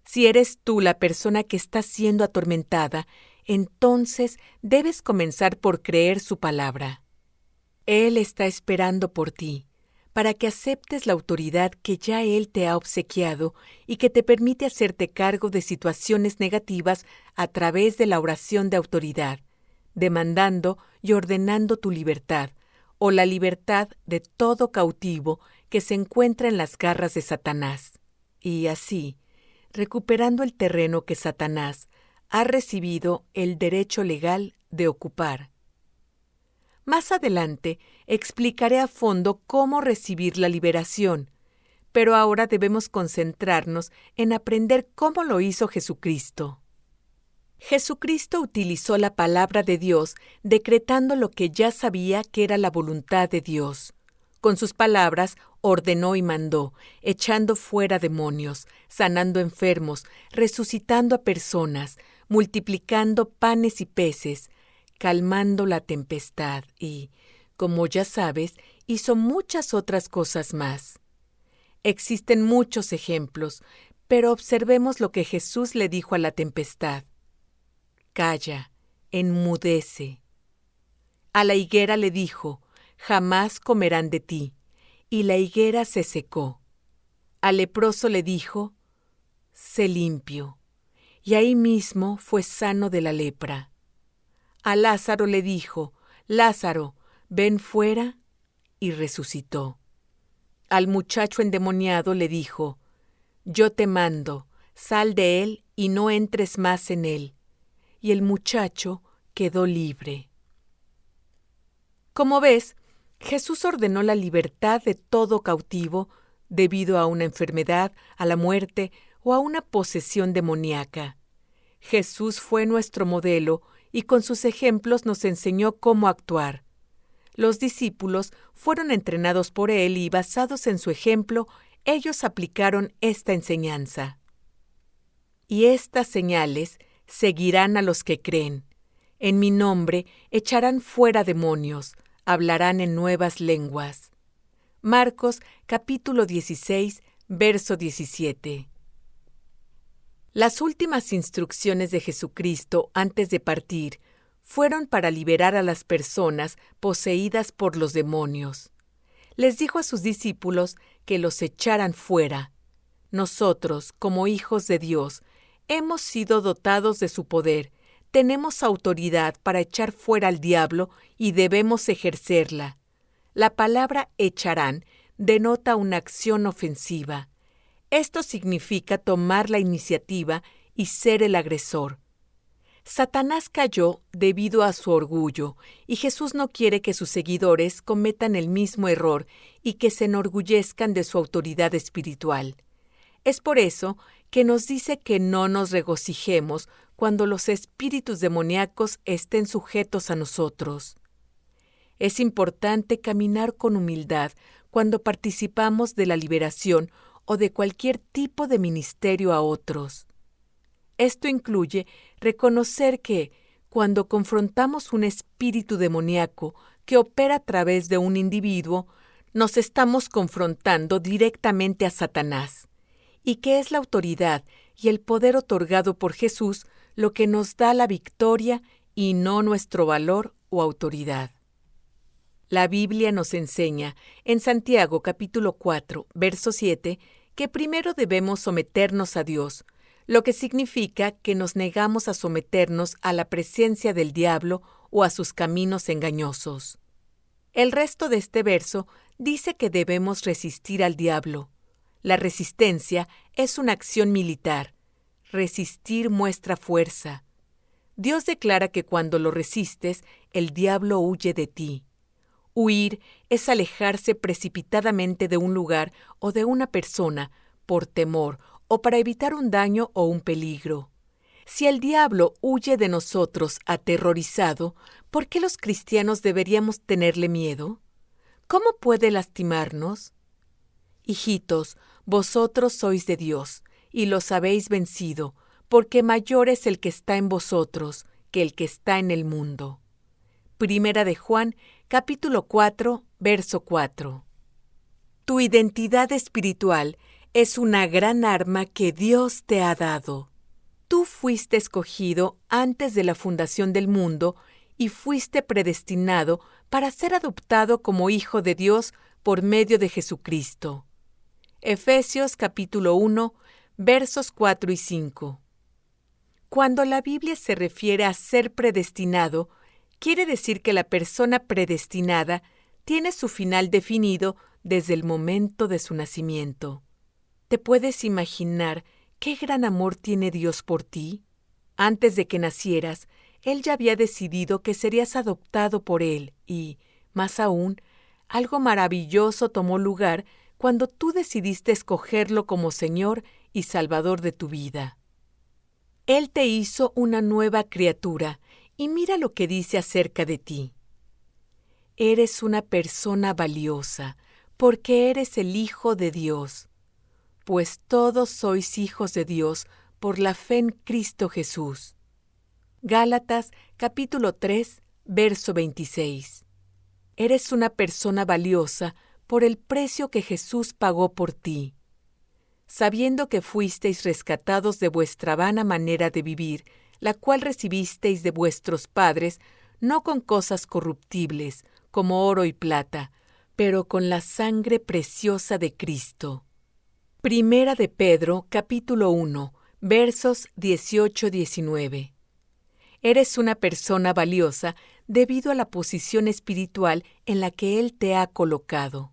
Si eres tú la persona que está siendo atormentada, entonces debes comenzar por creer su palabra. Él está esperando por ti, para que aceptes la autoridad que ya Él te ha obsequiado y que te permite hacerte cargo de situaciones negativas a través de la oración de autoridad, demandando y ordenando tu libertad, o la libertad de todo cautivo que se encuentra en las garras de Satanás. Y así, recuperando el terreno que Satanás ha recibido el derecho legal de ocupar. Más adelante explicaré a fondo cómo recibir la liberación, pero ahora debemos concentrarnos en aprender cómo lo hizo Jesucristo. Jesucristo utilizó la palabra de Dios decretando lo que ya sabía que era la voluntad de Dios. Con sus palabras ordenó y mandó, echando fuera demonios, sanando enfermos, resucitando a personas, multiplicando panes y peces, calmando la tempestad y, como ya sabes, hizo muchas otras cosas más. Existen muchos ejemplos, pero observemos lo que Jesús le dijo a la tempestad. Calla, enmudece. A la higuera le dijo, jamás comerán de ti, y la higuera se secó. Al leproso le dijo, sé limpio, y ahí mismo fue sano de la lepra. A Lázaro le dijo, Lázaro, ven fuera, y resucitó. Al muchacho endemoniado le dijo, yo te mando, sal de él y no entres más en él. Y el muchacho quedó libre. Como ves, Jesús ordenó la libertad de todo cautivo debido a una enfermedad, a la muerte o a una posesión demoníaca. Jesús fue nuestro modelo y con sus ejemplos nos enseñó cómo actuar. Los discípulos fueron entrenados por él y, basados en su ejemplo, ellos aplicaron esta enseñanza. Y estas señales seguirán a los que creen. En mi nombre echarán fuera demonios, hablarán en nuevas lenguas. Marcos capítulo 16, verso 17. Las últimas instrucciones de Jesucristo antes de partir fueron para liberar a las personas poseídas por los demonios. Les dijo a sus discípulos que los echaran fuera. Nosotros, como hijos de Dios, hemos sido dotados de su poder, tenemos autoridad para echar fuera al diablo y debemos ejercerla. La palabra echarán denota una acción ofensiva. Esto significa tomar la iniciativa y ser el agresor. Satanás cayó debido a su orgullo, y Jesús no quiere que sus seguidores cometan el mismo error y que se enorgullezcan de su autoridad espiritual. Es por eso que nos dice que no nos regocijemos cuando los espíritus demoníacos estén sujetos a nosotros. Es importante caminar con humildad cuando participamos de la liberación o de cualquier tipo de ministerio a otros. Esto incluye reconocer que, cuando confrontamos un espíritu demoníaco que opera a través de un individuo, nos estamos confrontando directamente a Satanás, y que es la autoridad y el poder otorgado por Jesús lo que nos da la victoria y no nuestro valor o autoridad. La Biblia nos enseña en Santiago capítulo 4, verso 7, que primero debemos someternos a Dios, lo que significa que nos negamos a someternos a la presencia del diablo o a sus caminos engañosos. El resto de este verso dice que debemos resistir al diablo. La resistencia es una acción militar. Resistir muestra fuerza. Dios declara que cuando lo resistes, el diablo huye de ti. Huir es alejarse precipitadamente de un lugar o de una persona por temor o para evitar un daño o un peligro. Si el diablo huye de nosotros aterrorizado, ¿por qué los cristianos deberíamos tenerle miedo? ¿Cómo puede lastimarnos? Hijitos, vosotros sois de Dios, y los habéis vencido, porque mayor es el que está en vosotros que el que está en el mundo. Primera de Juan, capítulo 4, verso 4. Tu identidad espiritual es una gran arma que Dios te ha dado. Tú fuiste escogido antes de la fundación del mundo y fuiste predestinado para ser adoptado como hijo de Dios por medio de Jesucristo. Efesios capítulo 1, versos 4 y 5. Cuando la Biblia se refiere a ser predestinado, quiere decir que la persona predestinada tiene su final definido desde el momento de su nacimiento. ¿Te puedes imaginar qué gran amor tiene Dios por ti? Antes de que nacieras, Él ya había decidido que serías adoptado por Él y, más aún, algo maravilloso tomó lugar cuando tú decidiste escogerlo como Señor y Salvador de tu vida. Él te hizo una nueva criatura y mira lo que dice acerca de ti. Eres una persona valiosa porque eres el Hijo de Dios, pues todos sois hijos de Dios por la fe en Cristo Jesús. Gálatas capítulo 3, verso 26. Eres una persona valiosa por el precio que Jesús pagó por ti. Sabiendo que fuisteis rescatados de vuestra vana manera de vivir, la cual recibisteis de vuestros padres, no con cosas corruptibles, como oro y plata, pero con la sangre preciosa de Cristo. Primera de Pedro, capítulo 1, versos 18-19. Eres una persona valiosa debido a la posición espiritual en la que Él te ha colocado.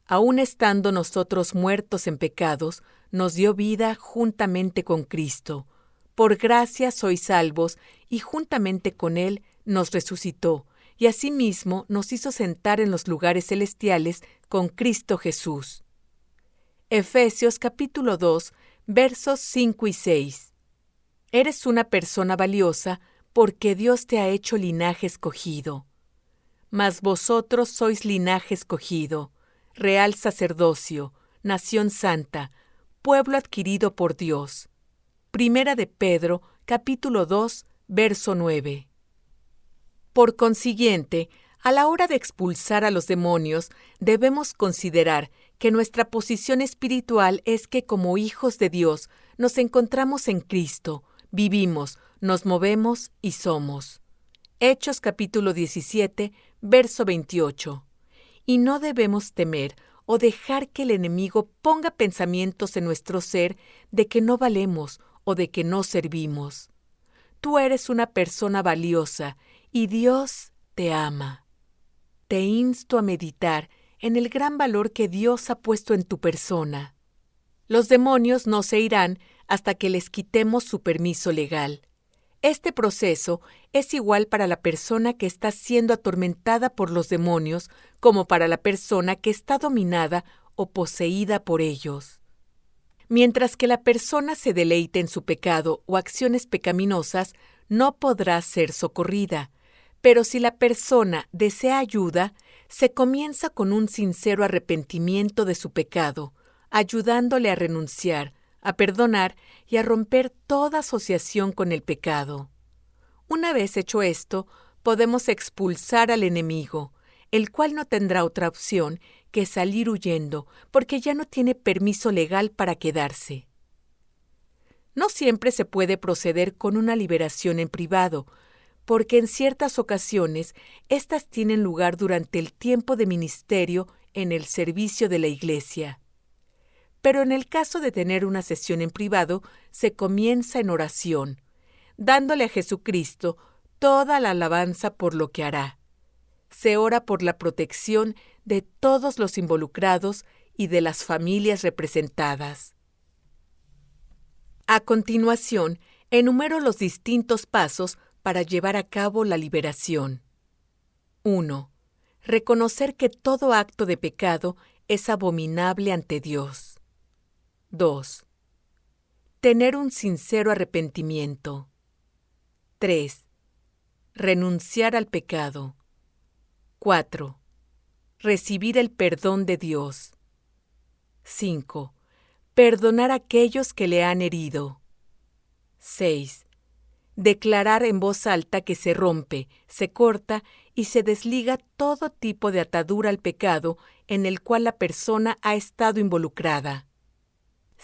Aun estando nosotros muertos en pecados, nos dio vida juntamente con Cristo. Por gracia sois salvos, y juntamente con Él nos resucitó, y asimismo nos hizo sentar en los lugares celestiales con Cristo Jesús. Efesios capítulo 2, versos 5 y 6. Eres una persona valiosa porque Dios te ha hecho linaje escogido. Mas vosotros sois linaje escogido, real sacerdocio, nación santa, pueblo adquirido por Dios. Primera de Pedro, capítulo 2, verso 9. Por consiguiente, a la hora de expulsar a los demonios, debemos considerar que nuestra posición espiritual es que como hijos de Dios nos encontramos en Cristo, vivimos, nos movemos y somos. Hechos capítulo 17, verso 28. Y no debemos temer o dejar que el enemigo ponga pensamientos en nuestro ser de que no valemos o de que no servimos. Tú eres una persona valiosa y Dios te ama. Te insto a meditar en el gran valor que Dios ha puesto en tu persona. Los demonios no se irán hasta que les quitemos su permiso legal. Este proceso es igual para la persona que está siendo atormentada por los demonios como para la persona que está dominada o poseída por ellos. Mientras que la persona se deleite en su pecado o acciones pecaminosas, no podrá ser socorrida. Pero si la persona desea ayuda, se comienza con un sincero arrepentimiento de su pecado, ayudándole a renunciar, a perdonar y a romper toda asociación con el pecado. Una vez hecho esto, podemos expulsar al enemigo, el cual no tendrá otra opción que salir huyendo, porque ya no tiene permiso legal para quedarse. No siempre se puede proceder con una liberación en privado, porque en ciertas ocasiones éstas tienen lugar durante el tiempo de ministerio en el servicio de la iglesia. Pero en el caso de tener una sesión en privado, se comienza en oración, dándole a Jesucristo toda la alabanza por lo que hará. Se ora por la protección de todos los involucrados y de las familias representadas. A continuación, enumero los distintos pasos para llevar a cabo la liberación. 1. Reconocer que todo acto de pecado es abominable ante Dios. 2. Tener un sincero arrepentimiento. 3. Renunciar al pecado. 4. Recibir el perdón de Dios. 5. Perdonar a aquellos que le han herido. 6. Declarar en voz alta que se rompe, se corta y se desliga todo tipo de atadura al pecado en el cual la persona ha estado involucrada.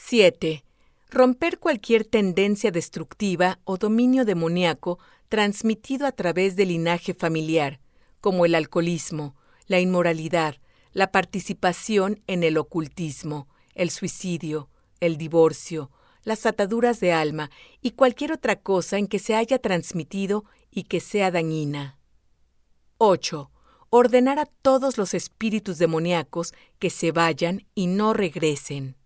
7. Romper cualquier tendencia destructiva o dominio demoníaco transmitido a través del linaje familiar, como el alcoholismo, la inmoralidad, la participación en el ocultismo, el suicidio, el divorcio, las ataduras de alma y cualquier otra cosa en que se haya transmitido y que sea dañina. 8. Ordenar a todos los espíritus demoníacos que se vayan y no regresen.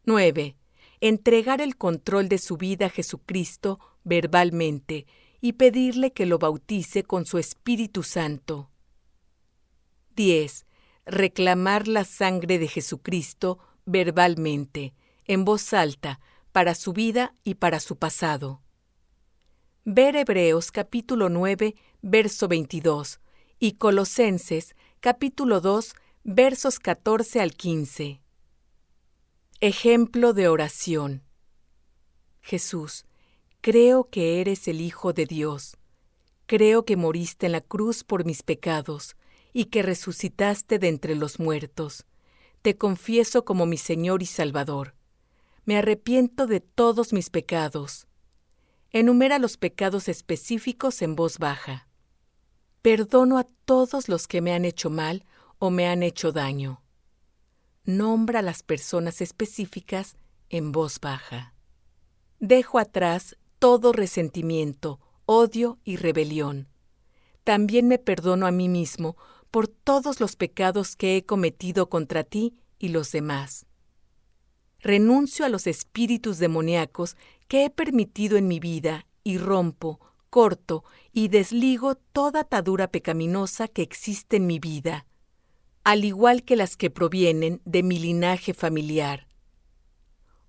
9. Entregar el control de su vida a Jesucristo verbalmente y pedirle que lo bautice con su Espíritu Santo. 10. Reclamar la sangre de Jesucristo verbalmente, en voz alta, para su vida y para su pasado. Ver Hebreos capítulo 9, verso 22 y Colosenses capítulo 2, versos 14 al 15. Ejemplo de oración. Jesús, creo que eres el Hijo de Dios. Creo que moriste en la cruz por mis pecados y que resucitaste de entre los muertos. Te confieso como mi Señor y Salvador. Me arrepiento de todos mis pecados. Enumera los pecados específicos en voz baja. Perdono a todos los que me han hecho mal o me han hecho daño. Nombra a las personas específicas en voz baja. Dejo atrás todo resentimiento, odio y rebelión. También me perdono a mí mismo por todos los pecados que he cometido contra ti y los demás. Renuncio a los espíritus demoníacos que he permitido en mi vida y rompo, corto y desligo toda atadura pecaminosa que existe en mi vida, al igual que las que provienen de mi linaje familiar.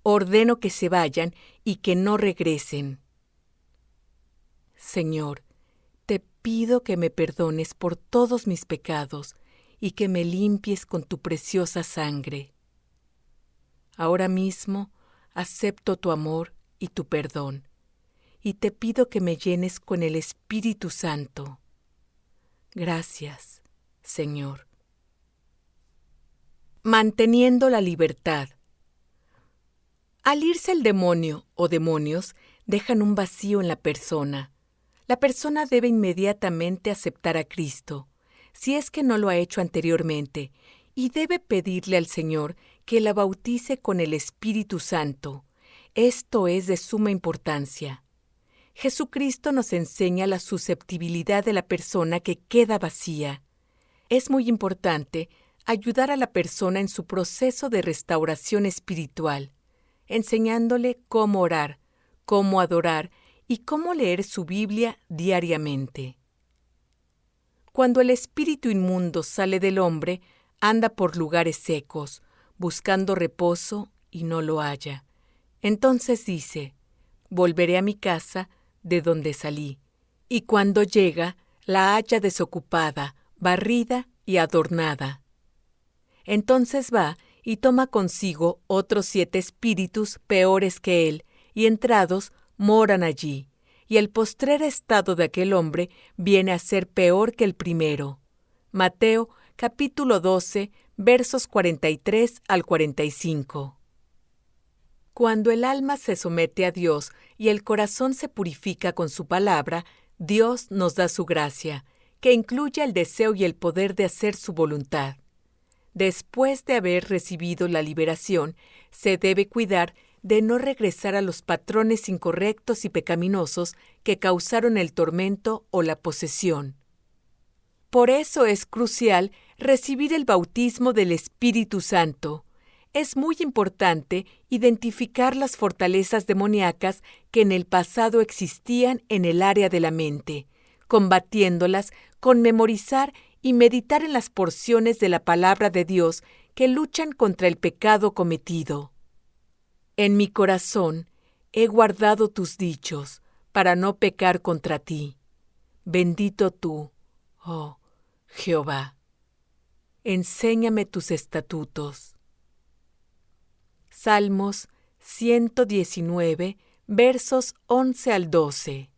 Ordeno que se vayan y que no regresen. Señor, te pido que me perdones por todos mis pecados y que me limpies con tu preciosa sangre. Ahora mismo acepto tu amor y tu perdón, y te pido que me llenes con el Espíritu Santo. Gracias, Señor. Manteniendo la libertad. Al irse el demonio o demonios, dejan un vacío en la persona. La persona debe inmediatamente aceptar a Cristo, si es que no lo ha hecho anteriormente, y debe pedirle al Señor que la bautice con el Espíritu Santo. Esto es de suma importancia. Jesucristo nos enseña la susceptibilidad de la persona que queda vacía. Es muy importante ayudar a la persona en su proceso de restauración espiritual, enseñándole cómo orar, cómo adorar y cómo leer su Biblia diariamente. Cuando el espíritu inmundo sale del hombre, anda por lugares secos, buscando reposo y no lo halla. Entonces dice: volveré a mi casa de donde salí, y cuando llega, la halla desocupada, barrida y adornada. Entonces va y toma consigo otros 7 espíritus peores que él, y entrados moran allí, y el postrer estado de aquel hombre viene a ser peor que el primero. Mateo capítulo 12, versos 43 al 45. Cuando el alma se somete a Dios y el corazón se purifica con su palabra, Dios nos da su gracia, que incluye el deseo y el poder de hacer su voluntad. Después de haber recibido la liberación, se debe cuidar de no regresar a los patrones incorrectos y pecaminosos que causaron el tormento o la posesión. Por eso es crucial recibir el bautismo del Espíritu Santo. Es muy importante identificar las fortalezas demoníacas que en el pasado existían en el área de la mente, combatiéndolas con memorizar y meditar en las porciones de la palabra de Dios que luchan contra el pecado cometido. En mi corazón he guardado tus dichos para no pecar contra ti. Bendito tú, oh Jehová. Enséñame tus estatutos. Salmos 119, versos 11 al 12.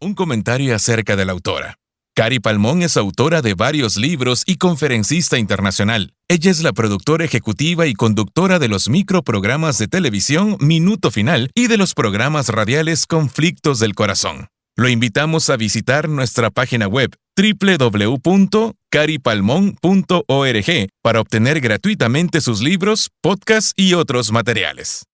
Un comentario acerca de la autora. Cari Palmón es autora de varios libros y conferencista internacional. Ella es la productora ejecutiva y conductora de los microprogramas de televisión Minuto Final y de los programas radiales Conflictos del Corazón. Lo invitamos a visitar nuestra página web www.caripalmon.org para obtener gratuitamente sus libros, podcasts y otros materiales.